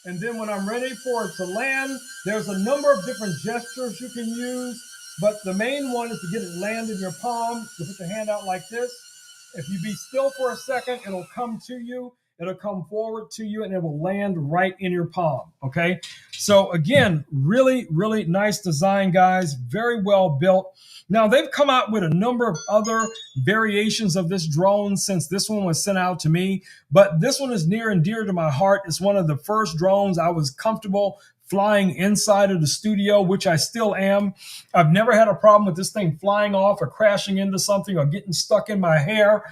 And then when I'm ready for it to land, there's a number of different gestures you can use, but the main one is to get it land in your palm. You put your hand out like this. If you be still for a second, it'll come to you. It'll come forward to you and it will land right in your palm, okay? So again, really, really nice design, guys. Very well built. Now, they've come out with a number of other variations of this drone since this one was sent out to me, but this one is near and dear to my heart. It's one of the first drones I was comfortable flying inside of the studio, which I still am. I've never had a problem with this thing flying off or crashing into something or getting stuck in my hair,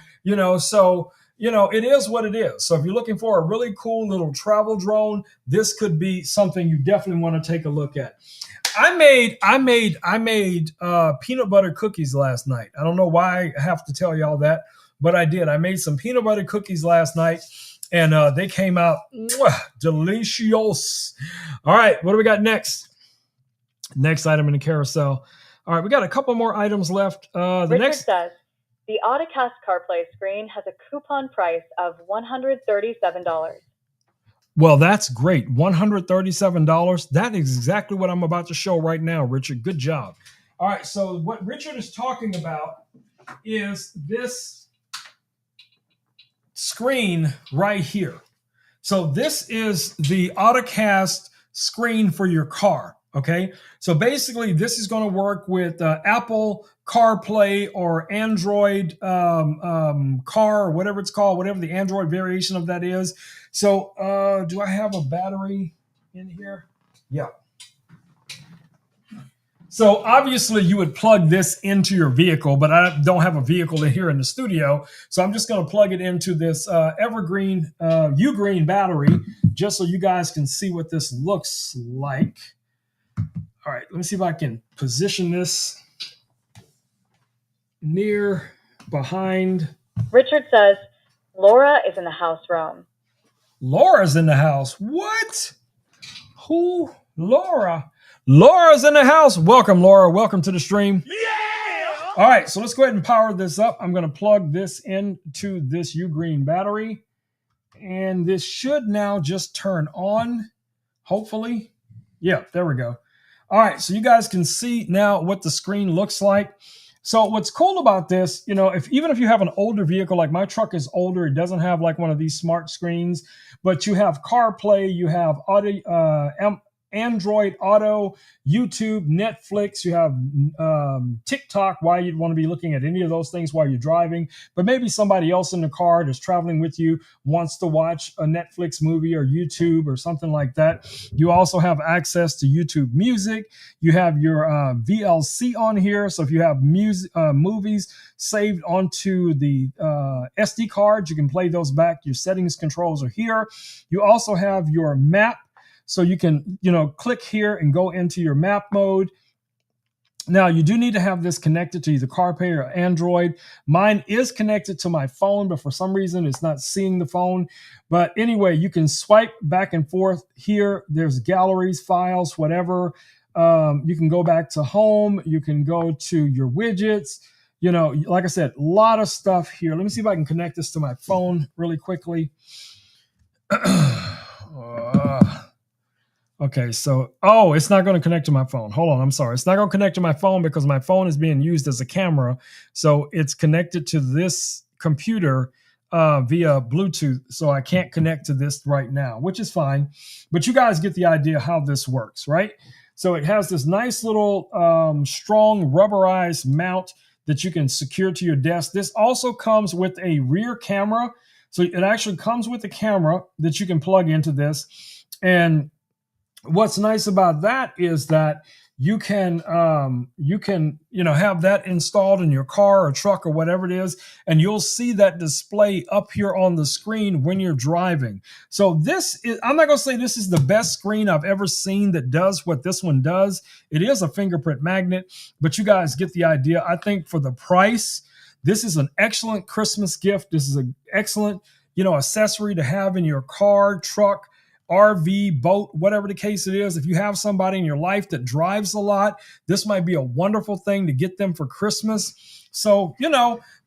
so it is what it is. So if you're looking for a really cool little travel drone, this could be something you definitely want to take a look at. I made peanut butter cookies last night. I don't know why I have to tell y'all that, but I did. I made some peanut butter cookies last night, and they came out delicious. All right, what do we got next? Next item in the carousel. All right, we got a couple more items left. Richard says, the Autocast CarPlay screen has a coupon price of $137. Well, that's great. $137. That is exactly what I'm about to show right now, Richard. Good job. All right, so what Richard is talking about is this screen right here. So this is the Autocast screen for your car, okay? So basically, this is going to work with Apple CarPlay or Android Car or whatever it's called, whatever the Android variation of that is. So do I have a battery in here? Yeah. So obviously you would plug this into your vehicle, but I don't have a vehicle in here in the studio. So I'm just going to plug it into this Evergreen Ugreen battery just so you guys can see what this looks like. All right, let me see if I can position this near behind. Richard says, Laura is in the house, Rome. Laura's in the house. What? Who? Laura? Laura's in the house. Welcome, Laura. Welcome to the stream. Yeah! All right, so let's go ahead and power this up. I'm going to plug this into this Ugreen battery. And this should now just turn on, hopefully. Yeah, there we go. All right, so you guys can see now what the screen looks like. So what's cool about this, even if you have an older vehicle, like my truck is older, it doesn't have like one of these smart screens, but you have CarPlay, you have audio, Android Auto, YouTube, Netflix, you have TikTok, why you'd want to be looking at any of those things while you're driving, but maybe somebody else in the car that's traveling with you wants to watch a Netflix movie or YouTube or something like that. You also have access to YouTube Music. You have your VLC on here, so if you have movies saved onto the SD card, you can play those back. Your settings controls are here. You also have your map. So you can, click here and go into your map mode. Now, you do need to have this connected to either CarPlay or Android. Mine is connected to my phone, but for some reason, it's not seeing the phone. But anyway, you can swipe back and forth here. There's galleries, files, whatever. You can go back to home. You can go to your widgets. You know, like I said, a lot of stuff here. Let me see if I can connect this to my phone really quickly. Okay, so, it's not going to connect to my phone. Hold on, I'm sorry. It's not going to connect to my phone because my phone is being used as a camera. So it's connected to this computer via Bluetooth. So I can't connect to this right now, which is fine. But you guys get the idea how this works, right? So it has this nice little strong rubberized mount that you can secure to your desk. This also comes with a rear camera. So it actually comes with a camera that you can plug into this. And what's nice about that is that you can have that installed in your car or truck or whatever it is, and you'll see that display up here on the screen when you're driving. So I'm not going to say this is the best screen I've ever seen that does what this one does. It is a fingerprint magnet, but you guys get the idea. I think for the price, this is an excellent Christmas gift. This is an excellent accessory to have in your car, truck, RV, boat, whatever the case it is. If you have somebody in your life that drives a lot, this might be a wonderful thing to get them for Christmas. So,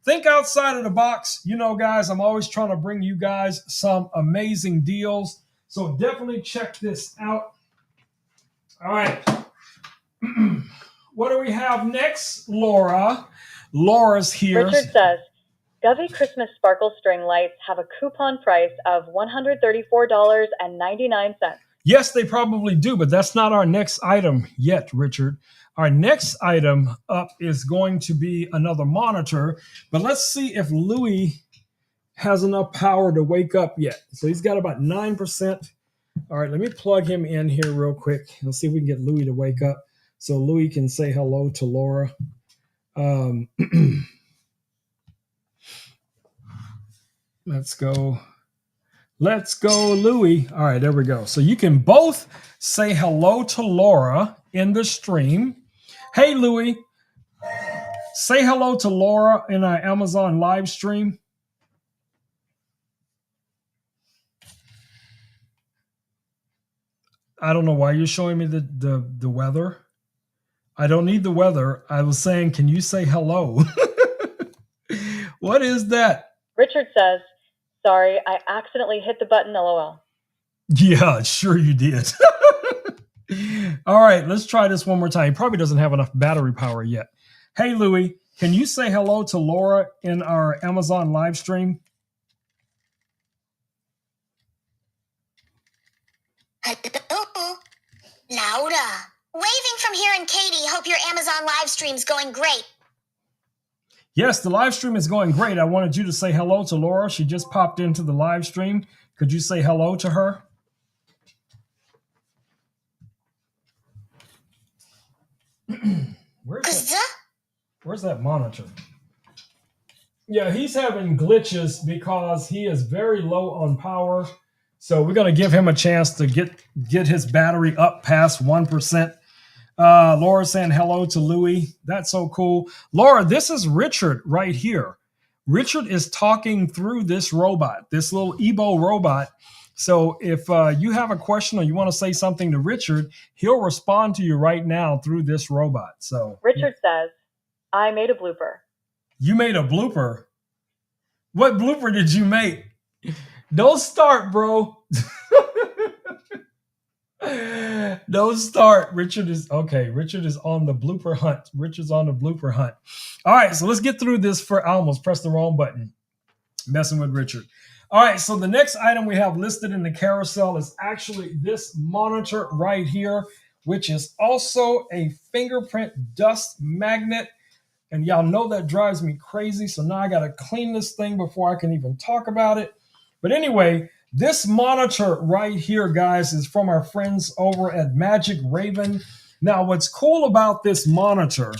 think outside of the box. Guys, I'm always trying to bring you guys some amazing deals. So definitely check this out. All right. What do we have next, Laura? Laura's here. Richard says, Govey Christmas sparkle string lights have a coupon price of $134.99. Yes, they probably do, but that's not our next item yet, Richard. Our next item up is going to be another monitor, but let's see if Louis has enough power to wake up yet. So he's got about 9%. All right, let me plug him in here real quick. Let's see if we can get Louis to wake up so Louis can say hello to Laura. Let's go, Louis. All right, there we go. So you can both say hello to Laura in the stream. Hey, Louis, say hello to Laura in our Amazon live stream. I don't know why you're showing me the weather. I don't need the weather. I was saying, can you say hello? What is that? Richard says, sorry, I accidentally hit the button, LOL. Yeah, sure you did. All right, let's try this one more time. He probably doesn't have enough battery power yet. Hey, Louis, can you say hello to Laura in our Amazon live stream? Hello, Laura. Waving from here and Katie. Hope your Amazon live stream's going great. Yes, the live stream is going great. I wanted you to say hello to Laura. She just popped into the live stream. Could you say hello to her? Where's that monitor? Yeah, he's having glitches because he is very low on power. So we're going to give him a chance to get his battery up past 1%. Laura saying hello to Louis. That's so cool. Laura, this is Richard right here. Richard is talking through this robot, this little Ebo robot. So if you have a question or you want to say something to Richard, he'll respond to you right now through this robot. So Richard says, I made a blooper. You made a blooper? What blooper did you make? Don't start, bro. Don't start. Richard is on the blooper hunt. Richard's on the blooper hunt. All right, so let's get through this. I almost pressed the wrong button. Messing with Richard. All right, so the next item we have listed in the carousel is actually this monitor right here, which is also a fingerprint dust magnet. And y'all know that drives me crazy. So now I got to clean this thing before I can even talk about it. But anyway, this monitor right here, guys, is from our friends over at Magic Raven. Now, what's cool about this monitor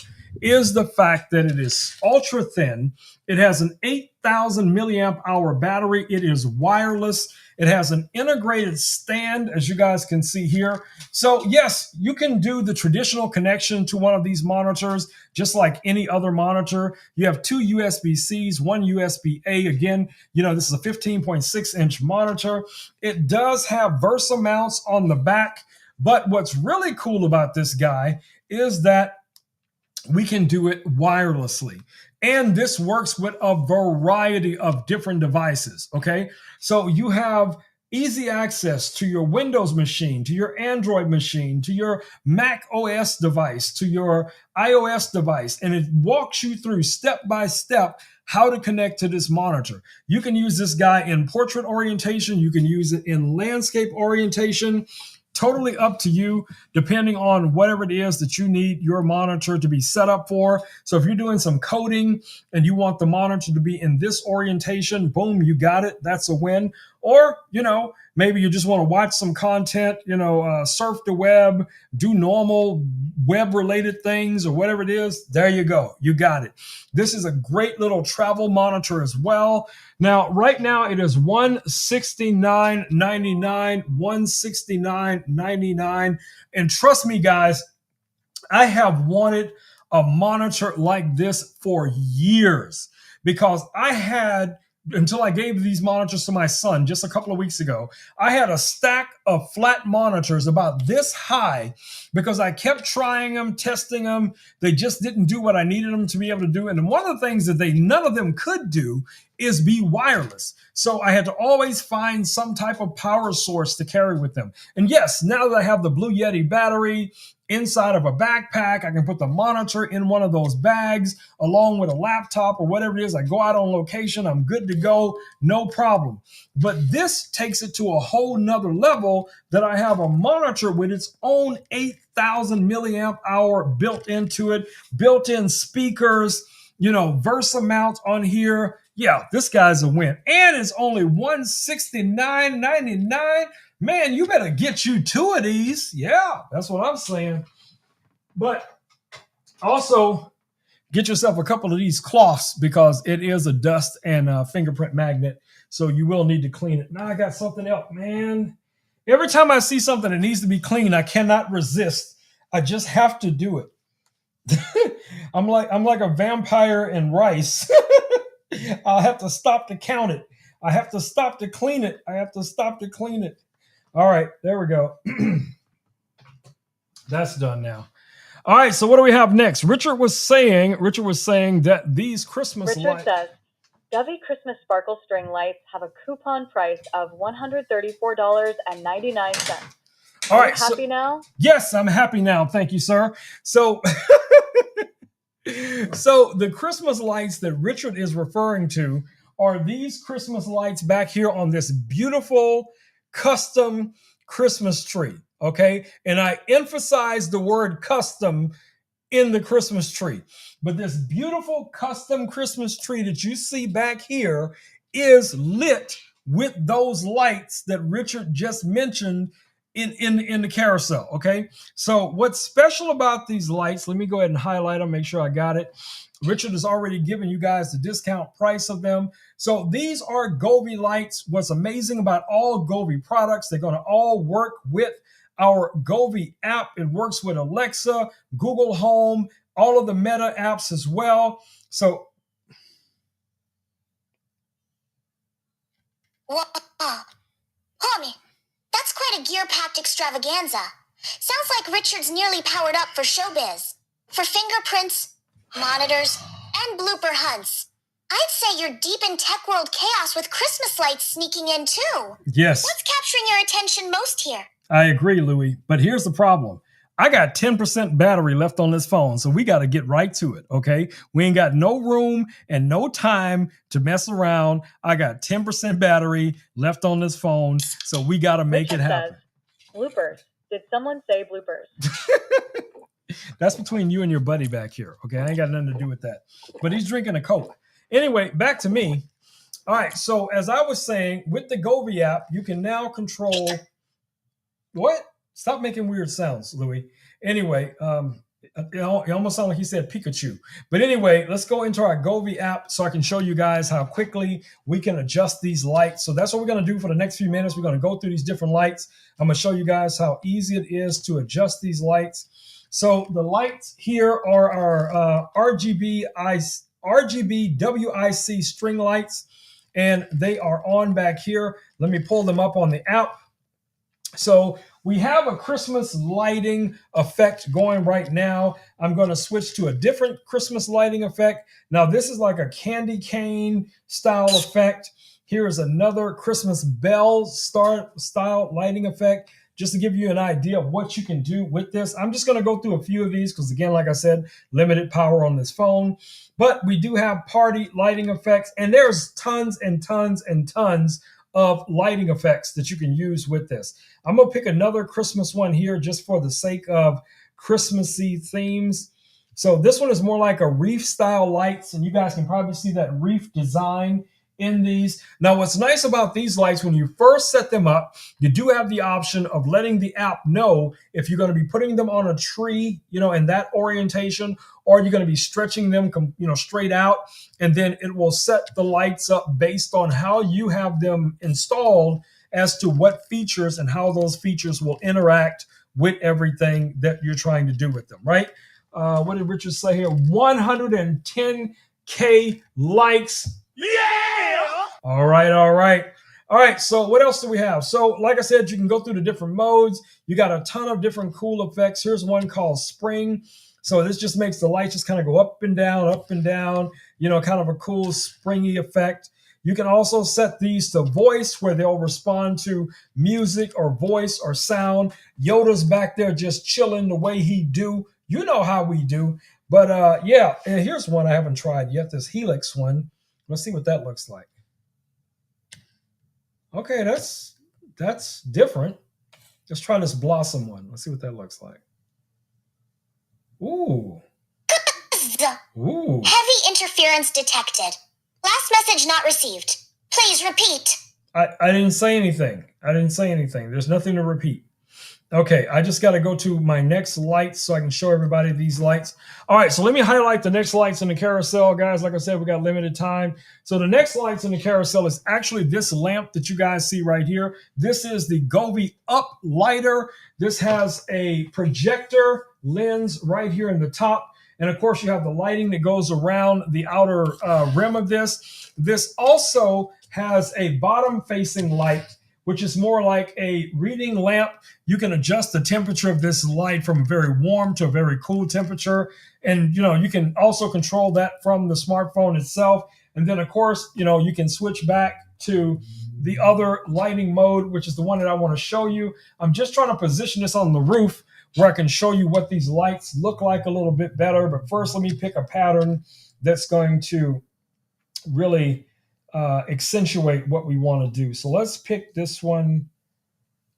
is the fact that it is ultra thin. It has an 8,000 milliamp hour battery. It is wireless. It has an integrated stand, as you guys can see here. So yes, you can do the traditional connection to one of these monitors, just like any other monitor. You have two USB-Cs, one USB-A. Again, this is a 15.6 inch monitor. It does have Versa mounts on the back, but what's really cool about this guy is that we can do it wirelessly. And this works with a variety of different devices. Okay. So you have easy access to your Windows machine, to your Android machine, to your Mac OS device, to your iOS device. And it walks you through step by step how to connect to this monitor. You can use this guy in portrait orientation. You can use it in landscape orientation. Totally up to you, depending on whatever it is that you need your monitor to be set up for. So if you're doing some coding and you want the monitor to be in this orientation, boom, you got it. That's a win. Or, maybe you just want to watch some content, surf the web, do normal web related things or whatever it is. There you go. You got it. This is a great little travel monitor as well. Now, right now it is $169.99, $169.99. And trust me, guys, I have wanted a monitor like this for years because I had, until I gave these monitors to my son just a couple of weeks ago, I had a stack of flat monitors about this high because I kept trying them, testing them. They just didn't do what I needed them to be able to do. And one of the things that none of them could do is be wireless. So I had to always find some type of power source to carry with them. And yes, now that I have the Blue Yeti battery inside of a backpack, I can put the monitor in one of those bags along with a laptop or whatever it is. I go out on location, I'm good to go, no problem. But this takes it to a whole nother level that I have a monitor with its own 8,000 milliamp hour built into it, built-in speakers, Versa mount on here. Yeah, this guy's a win. And it's only $169.99. Man, you better get you two of these. Yeah, that's what I'm saying. But also get yourself a couple of these cloths because it is a dust and fingerprint magnet. So you will need to clean it. Now I got something else, man. Every time I see something that needs to be cleaned, I cannot resist. I just have to do it. I'm like a vampire in rice. I'll have to stop to count it. I have to stop to clean it. All right, there we go. That's done now. All right, so what do we have next? Richard was saying that these Christmas lights. Richard says, Dovey Christmas Sparkle String Lights have a coupon price of $134.99. All right, happy now? Yes, I'm happy now. Thank you, sir. So So the Christmas lights that Richard is referring to are these Christmas lights back here on this beautiful custom Christmas tree. Okay. And I emphasize the word custom in the Christmas tree. But this beautiful custom Christmas tree that you see back here is lit with those lights that Richard just mentioned in the carousel. Okay. So what's special about these lights, let me go ahead and highlight them, make sure I got it. Richard has already given you guys the discount price of them. So these are Govee lights. What's amazing about all Govee products, they're going to all work with our Govee app. It works with Alexa, Google Home, all of the Meta apps as well. So Whoa. Homie, that's quite a gear-packed extravaganza. Sounds like Richard's nearly powered up for showbiz. For fingerprints, monitors, and blooper hunts. I'd say you're deep in tech world chaos with Christmas lights sneaking in too. Yes. What's capturing your attention most here? I agree, Louie. But here's the problem. I got 10% battery left on this phone, so we got to get right to it, okay? We ain't got no room and no time to mess around. I got 10% battery left on this phone, so we got to make it happen. Bloopers. Did someone say bloopers? That's between you and your buddy back here, okay? I ain't got nothing to do with that. But he's drinking a Coke. Anyway, back to me. All right, so as I was saying, with the Govee app, you can now control... What? Stop making weird sounds, Louie. Anyway, it almost sounded like he said Pikachu. But anyway, let's go into our Govee app so I can show you guys how quickly we can adjust these lights. So that's what we're going to do for the next few minutes. We're going to go through these different lights. I'm going to show you guys how easy it is to adjust these lights. So the lights here are our RGB WIC string lights, and they are on back here. Let me pull them up on the app. So we have a Christmas lighting effect going right now. I'm going to switch to a different Christmas lighting effect. Now, this is like a candy cane style effect. Here is another Christmas bell style lighting effect, just to give you an idea of what you can do with this. I'm just going to go through a few of these because, again, like I said, limited power on this phone. But we do have party lighting effects, and there's tons and tons and tons of lighting effects that you can use with this. I'm going to pick another Christmas one here just for the sake of Christmassy themes. So this one is more like a reef style lights, and you guys can probably see that reef design in these. Now, what's nice about these lights, when you first set them up, you do have the option of letting the app know if you're going to be putting them on a tree, in that orientation, or you're going to be stretching them, straight out, and then it will set the lights up based on how you have them installed as to what features and how those features will interact with everything that you're trying to do with them, right? What did Richard say here? 110K likes. Yeah! All right. So what else do we have? So like I said, you can go through the different modes. You got a ton of different cool effects. Here's one called Spring. So this just makes the lights just kind of go up and down, kind of a cool springy effect. You can also set these to voice, where they'll respond to music or voice or sound. Yoda's back there just chilling the way he do. You know how we do. But and here's one I haven't tried yet, this Helix one. Let's see what that looks like. Okay, that's different. Let's try this Blossom one. Let's see what that looks like. Ooh. Heavy interference detected. Last message not received. Please repeat. I didn't say anything. There's nothing to repeat. Okay, I just got to go to my next lights so I can show everybody these lights. All right, so let me highlight the next lights in the carousel, guys. Like I said, we got limited time. So the next lights in the carousel is actually this lamp that you guys see right here. This is the Govee Up Lighter. This has a projector lens right here in the top. And of course, you have the lighting that goes around the outer rim of this. This also has a bottom-facing light, which is more like a reading lamp. You can adjust the temperature of this light from a very warm to a very cool temperature. And, you can also control that from the smartphone itself. And then, of course, you can switch back to the other lighting mode, which is the one that I want to show you. I'm just trying to position this on the roof where I can show you what these lights look like a little bit better. But first, let me pick a pattern that's going to really accentuate what we want to do. So let's pick this one.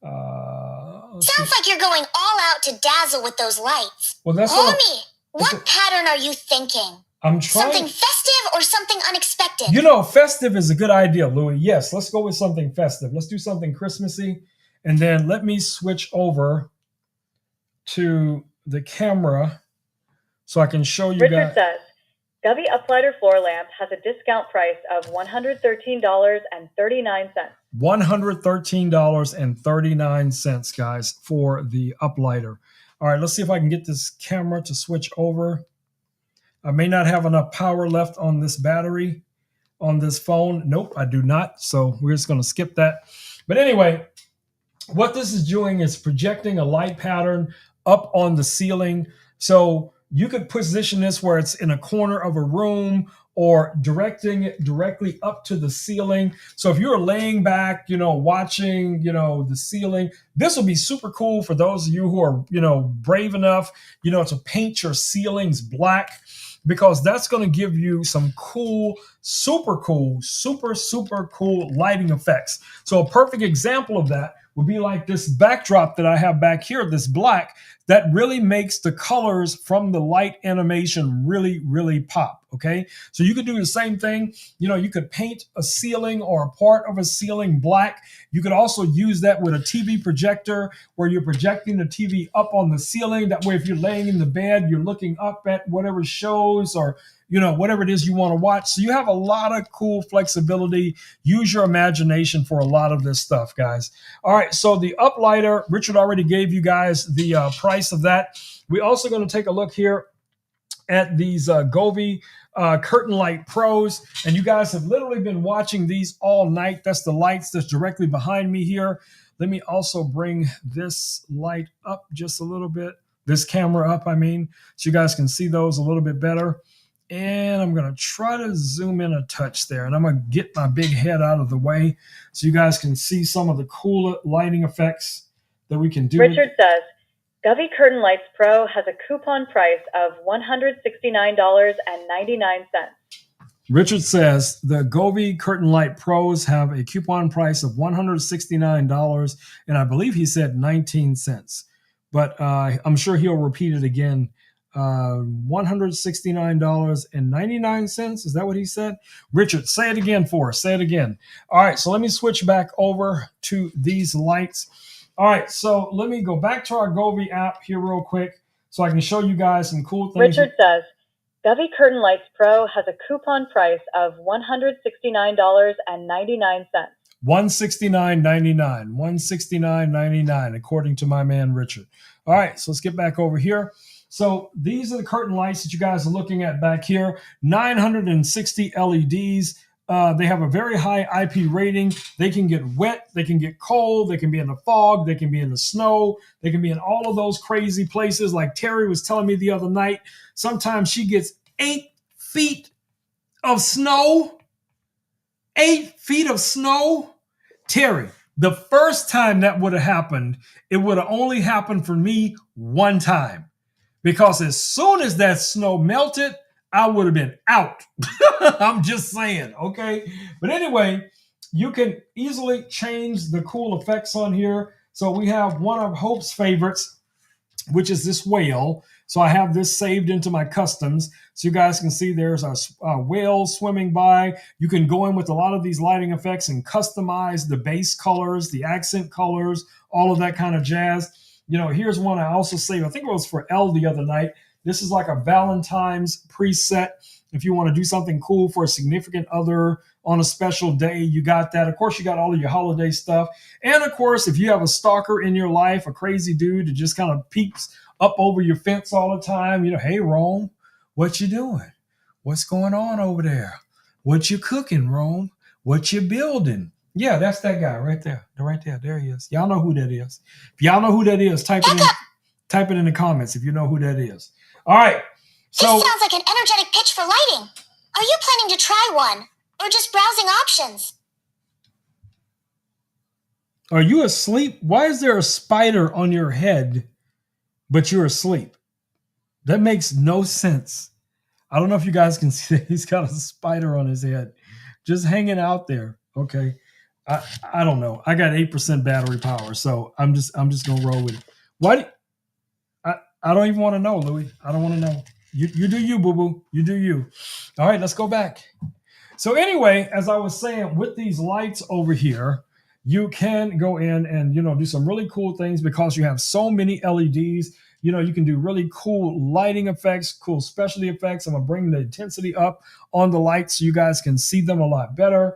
Sounds like you're going all out to dazzle with those lights. Well, that's Homie, what pattern are you thinking? I'm trying. Something festive or something unexpected? Festive is a good idea, Louis. Yes, let's go with something festive. Let's do something Christmassy. And then let me switch over to the camera so I can show you guys. Richard says, Govee Uplighter floor lamp has a discount price of $113.39. $113.39, guys, for the Uplighter. All right, let's see if I can get this camera to switch over. I may not have enough power left on this battery on this phone. Nope, I do not. So we're just going to skip that. But anyway, what this is doing is projecting a light pattern up on the ceiling. So you could position this where it's in a corner of a room or directing it directly up to the ceiling. So if you're laying back, watching, the ceiling, this will be super cool for those of you who are, brave enough, to paint your ceilings black, because that's going to give you some cool, super cool lighting effects. So a perfect example of that would be like this backdrop that I have back here, this black, that really makes the colors from the light animation really, really pop, okay? So you could do the same thing. You could paint a ceiling or a part of a ceiling black. You could also use that with a TV projector where you're projecting the TV up on the ceiling. That way, if you're laying in the bed, you're looking up at whatever shows or whatever it is you want to watch. So you have a lot of cool flexibility. Use your imagination for a lot of this stuff, guys. All right, so the Uplighter, Richard already gave you guys the price of that. We're also going to take a look here at these Govee curtain light pros, and you guys have literally been watching these all night. That's the lights that's directly behind me here. Let me also bring this light up just a little bit, this camera up, I mean, so you guys can see those a little bit better. And I'm going to try to zoom in a touch there, and I'm going to get my big head out of the way so you guys can see some of the cool lighting effects that we can do. Richard says, Govee Curtain Lights Pro has a coupon price of $169.99. Richard says the Govee Curtain Light Pros have a coupon price of $169, and I believe he said 19 cents. But I'm sure he'll repeat it again. $169.99. Is that what he said? Richard, say it again for us. Say it again. All right, so let me switch back over to these lights. All right, so let me go back to our Govee app here real quick so I can show you guys some cool things. Richard says, Govee Curtain Lights Pro has a coupon price of $169.99. $169.99. $169.99, according to my man Richard. All right, so let's get back over here. So these are the curtain lights that you guys are looking at back here. 960 LEDs. They have a very high IP rating. They can get wet. They can get cold. They can be in the fog. They can be in the snow. They can be in all of those crazy places. Like Terry was telling me the other night, sometimes she gets 8 feet of snow. 8 feet of snow. Terry, the first time that would have happened, it would have only happened for me one time. Because as soon as that snow melted, I would have been out. I'm just saying, okay? But anyway, you can easily change the cool effects on here. So we have one of Hope's favorites, which is this whale. So I have this saved into my customs. So you guys can see there's a whale swimming by. You can go in with a lot of these lighting effects and customize the base colors, the accent colors, all of that kind of jazz. You know, here's one I also saved. I think it was for Elle the other night. This is like a Valentine's preset. If you want to do something cool for a significant other on a special day, you got that. Of course, you got all of your holiday stuff. And of course, if you have a stalker in your life, a crazy dude that just kind of peeks up over your fence all the time, you know, hey, Rome, what you doing? What's going on over there? What you cooking, Rome? What you building? Yeah, that's that guy right there. Right there. There he is. Y'all know who that is. If y'all know who that is, type it in the comments if you know who that is. All right. So this sounds like an energetic pitch for lighting. Are you planning to try one? Or just browsing options? Are you asleep? Why is there a spider on your head, but you're asleep? That makes no sense. I don't know if you guys can see that. He's got a spider on his head just hanging out there. Okay. I don't know. I got 8% battery power, so I'm just gonna roll with it. Why? I don't even want to know, Louis. I don't want to know. You do you, boo boo. You do you. All right, let's go back. So anyway, as I was saying, with these lights over here, you can go in and do some really cool things because you have so many LEDs. You can do really cool lighting effects, cool specialty effects. I'm gonna bring the intensity up on the lights so you guys can see them a lot better.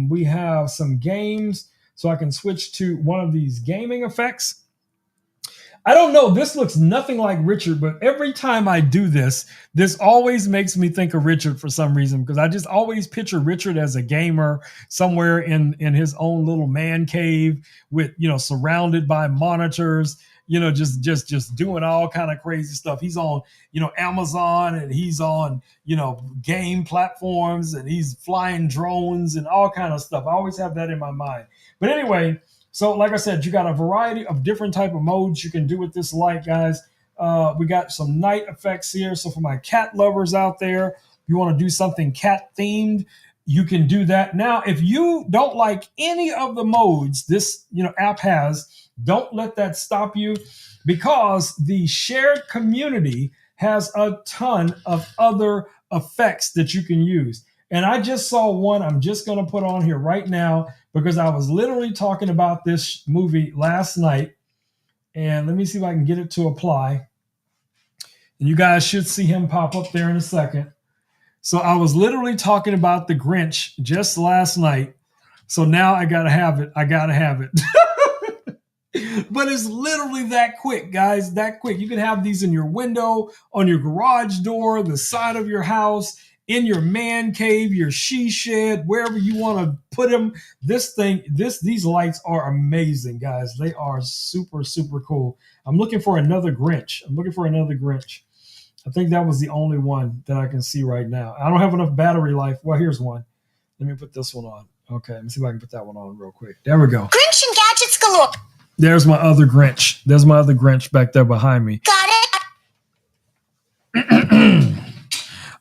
We have some games, so I can switch to one of these gaming effects. I don't know. This looks nothing like Richard, but every time I do this always makes me think of Richard for some reason, because I just always picture Richard as a gamer somewhere in his own little man cave with, surrounded by monitors, just doing all kind of crazy stuff. He's on, Amazon, and he's on, game platforms, and he's flying drones and all kind of stuff. I always have that in my mind. But anyway, so like I said, you got a variety of different type of modes you can do with this light, guys. We got some night effects here. So for my cat lovers out there, if you want to do something cat themed, you can do that. Now, if you don't like any of the modes this app has, don't let that stop you, because the shared community has a ton of other effects that you can use. And I just saw one I'm just going to put on here right now, because I was literally talking about this movie last night. And let me see if I can get it to apply. And you guys should see him pop up there in a second. So I was literally talking about The Grinch just last night. So now I got to have it. But it's literally that quick, guys. That quick. You can have these in your window, on your garage door, the side of your house, in your man cave, your she shed, wherever you want to put them. These lights are amazing, guys. They are super, super cool. I'm looking for another Grinch. I think that was the only one that I can see right now. I don't have enough battery life. Well, here's one. Let me put this one on. Okay, let me see if I can put that one on real quick. There we go. Grinch and gadgets galore. There's my other Grinch. There's my other Grinch back there behind me. Got it.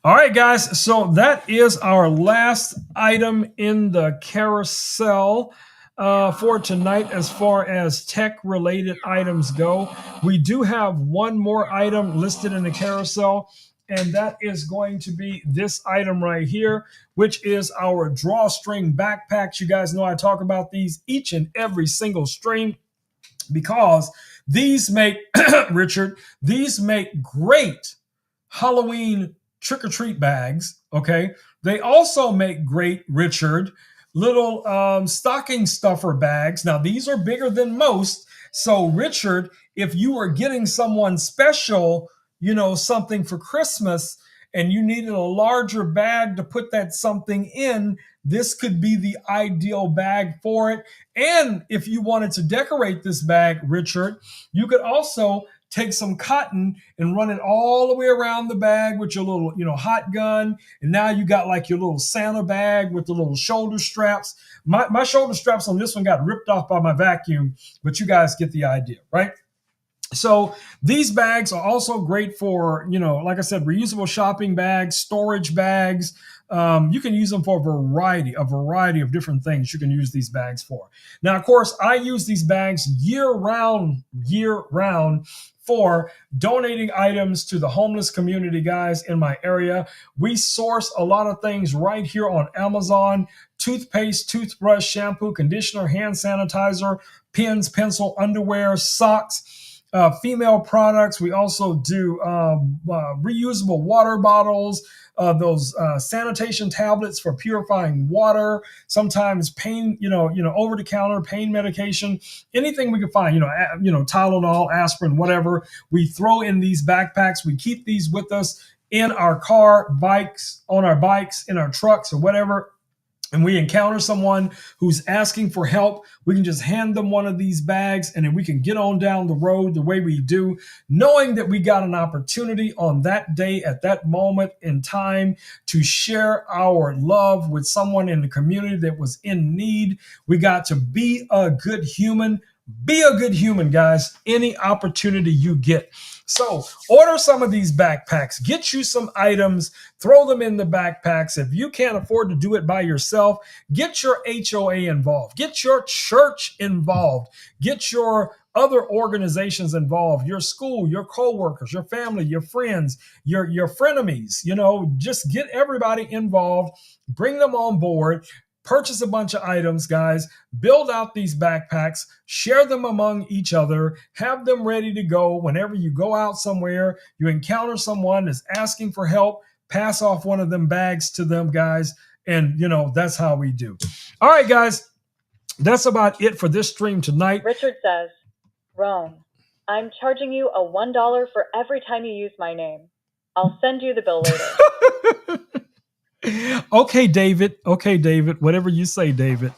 All right, guys. So that is our last item in the carousel for tonight as far as tech-related items go. We do have one more item listed in the carousel, and that is going to be this item right here, which is our drawstring backpacks. You guys know I talk about these each and every single stream, because these make, Richard, these make great Halloween trick-or-treat bags, okay? They also make great, Richard, little stocking stuffer bags. Now, these are bigger than most. So, Richard, if you were getting someone special, something for Christmas, and you needed a larger bag to put that something in, this could be the ideal bag for it. And if you wanted to decorate this bag, Richard, you could also take some cotton and run it all the way around the bag with your little, hot gun. And now you got like your little Santa bag with the little shoulder straps. My shoulder straps on this one got ripped off by my vacuum, but you guys get the idea, right? So these bags are also great for, like I said, reusable shopping bags, storage bags. You can use them for a variety of different things you can use these bags for. Now, of course, I use these bags year round for donating items to the homeless community, guys, in my area. We source a lot of things right here on Amazon: toothpaste, toothbrush, shampoo, conditioner, hand sanitizer, pens, pencil, underwear, socks, female products. We also do reusable water bottles, those sanitation tablets for purifying water, sometimes pain, over-the-counter pain medication, anything we can find, Tylenol, aspirin, whatever. We throw in these backpacks. We keep these with us in our car, on our bikes, in our trucks, or whatever. And we encounter someone who's asking for help, we can just hand them one of these bags, and then we can get on down the road the way we do, knowing that we got an opportunity on that day, at that moment in time, to share our love with someone in the community that was in need. We got to be a good human. Be a good human, guys, any opportunity you get. So order some of these backpacks, get you some items, throw them in the backpacks. If you can't afford to do it by yourself, get your HOA involved, get your church involved, get your other organizations involved, your school, your coworkers, your family, your friends, your frenemies, just get everybody involved, bring them on board. Purchase a bunch of items, guys, build out these backpacks, share them among each other, have them ready to go whenever you go out somewhere, you encounter someone that's asking for help, pass off one of them bags to them, guys, and, that's how we do. All right, guys, that's about it for this stream tonight. Richard says, Rome, I'm charging you a $1 for every time you use my name. I'll send you the bill later. Okay, David. Whatever you say, David.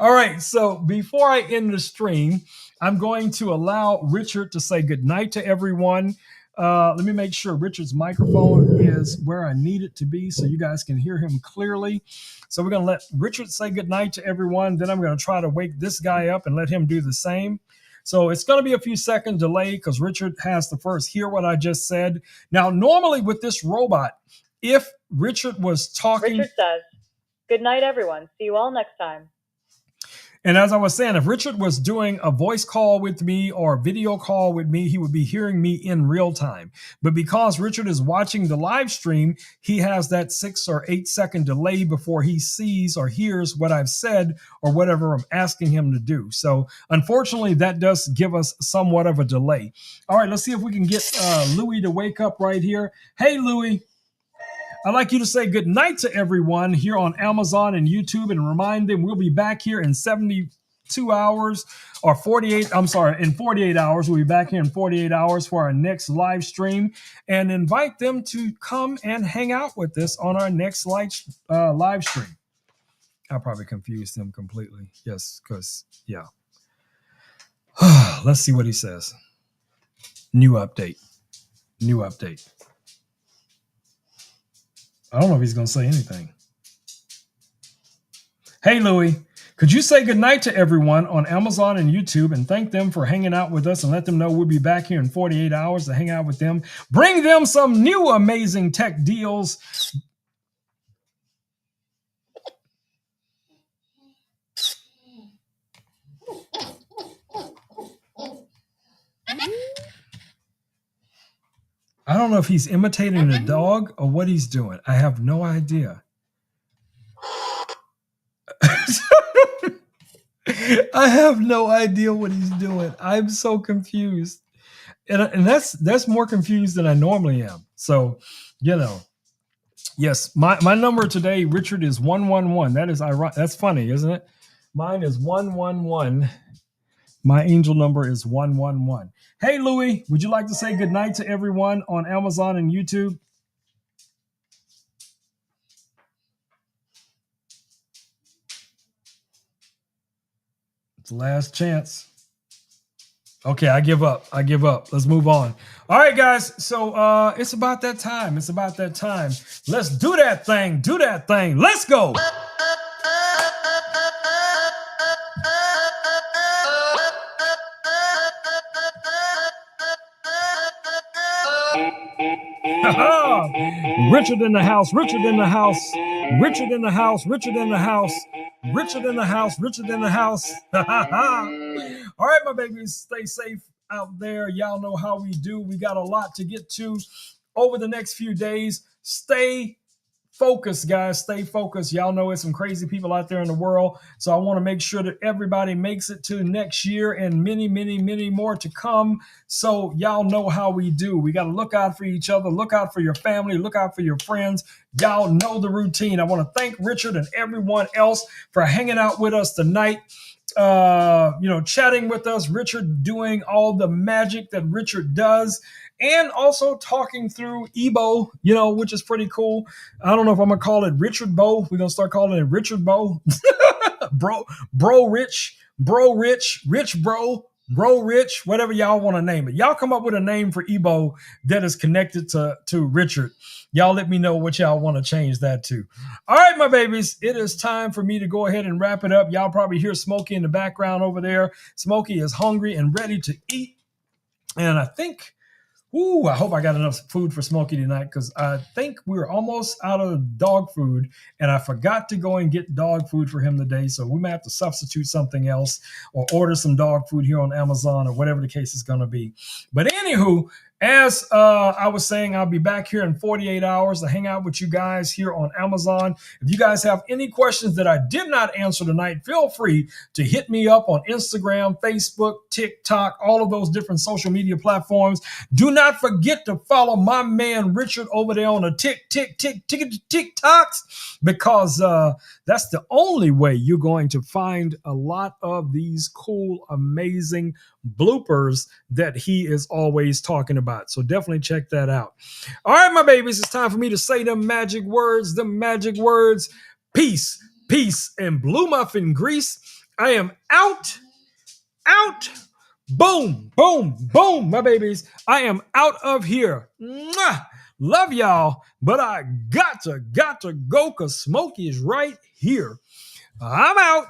All right. So before I end the stream, I'm going to allow Richard to say goodnight to everyone. Let me make sure Richard's microphone is where I need it to be so you guys can hear him clearly. So we're going to let Richard say goodnight to everyone. Then I'm going to try to wake this guy up and let him do the same. So it's going to be a few second delay because Richard has to first hear what I just said. Now, normally with this robot, if Richard was talking... Richard says, good night, everyone. See you all next time. And as I was saying, if Richard was doing a voice call with me or a video call with me, he would be hearing me in real time. But because Richard is watching the live stream, he has that 6 or 8 second delay before he sees or hears what I've said or whatever I'm asking him to do. So unfortunately, that does give us somewhat of a delay. All right, let's see if we can get Louie to wake up right here. Hey, Louie. I'd like you to say good night to everyone here on Amazon and YouTube and remind them we'll be back here in 72 2 hours or 48. I'm sorry, in 48 hours. We'll be back here in 48 hours for our next live stream, and invite them to come and hang out with us on our next live stream. I probably confused him completely. Yes, because, yeah. Let's see what he says. New update. I don't know if he's going to say anything. Hey, Louie, could you say goodnight to everyone on Amazon and YouTube and thank them for hanging out with us, and let them know we'll be back here in 48 hours to hang out with them. Bring them some new amazing tech deals. I don't know if he's imitating a dog or what he's doing. I have no idea. I have no idea what he's doing. I'm so confused. And that's more confused than I normally am. So, yes, my number today, Richard, is 111. That is ironic. That's funny, isn't it? Mine is 111. My angel number is 111. Hey, Louie, would you like to say goodnight to everyone on Amazon and YouTube? It's the last chance. Okay, I give up. Let's move on. All right, guys. So it's about that time. Let's do that thing. Let's go. Richard in the house. All right, my babies, stay safe out there. Y'all know how we do. We got a lot to get to over the next few days. Stay focused, guys. Stay focused. Y'all know it's some crazy people out there in the world. So I want to make sure that everybody makes it to next year and many, many, many more to come. So y'all know how we do. We got to look out for each other, look out for your family, look out for your friends. Y'all know the routine. I want to thank Richard and everyone else for hanging out with us tonight. Chatting with us, Richard doing all the magic that Richard does, and also talking through Ebo, which is pretty cool. I don't know if I'm gonna call it Richard Bo. We're gonna start calling it Richard Bo. bro Rich, Rich Bro, Rich, whatever y'all want to name it. Y'all come up with a name for Ebo that is connected to Richard. Y'all let me know what y'all want to change that to. All right, my babies, it is time for me to go ahead and wrap it up. Y'all probably hear Smokey in the background over there. Smokey is hungry and ready to eat. And I think, I hope I got enough food for Smokey tonight, because I think we're almost out of dog food, and I forgot to go and get dog food for him today. So we might have to substitute something else or order some dog food here on Amazon or whatever the case is going to be. But anywho, as I was saying, I'll be back here in 48 hours to hang out with you guys here on Amazon. If you guys have any questions that I did not answer tonight, feel free to hit me up on Instagram, Facebook, TikTok, all of those different social media platforms. Do not forget to follow my man Richard over there on the TikToks, because that's the only way you're going to find a lot of these cool, amazing bloopers that he is always talking about. So definitely check that out. All right, my babies, it's time for me to say the magic words. Peace, and blue muffin grease. I am out. Boom, my babies. I am out of here. Mwah! Love y'all, but I got to go, because Smokey is right here. I'm out.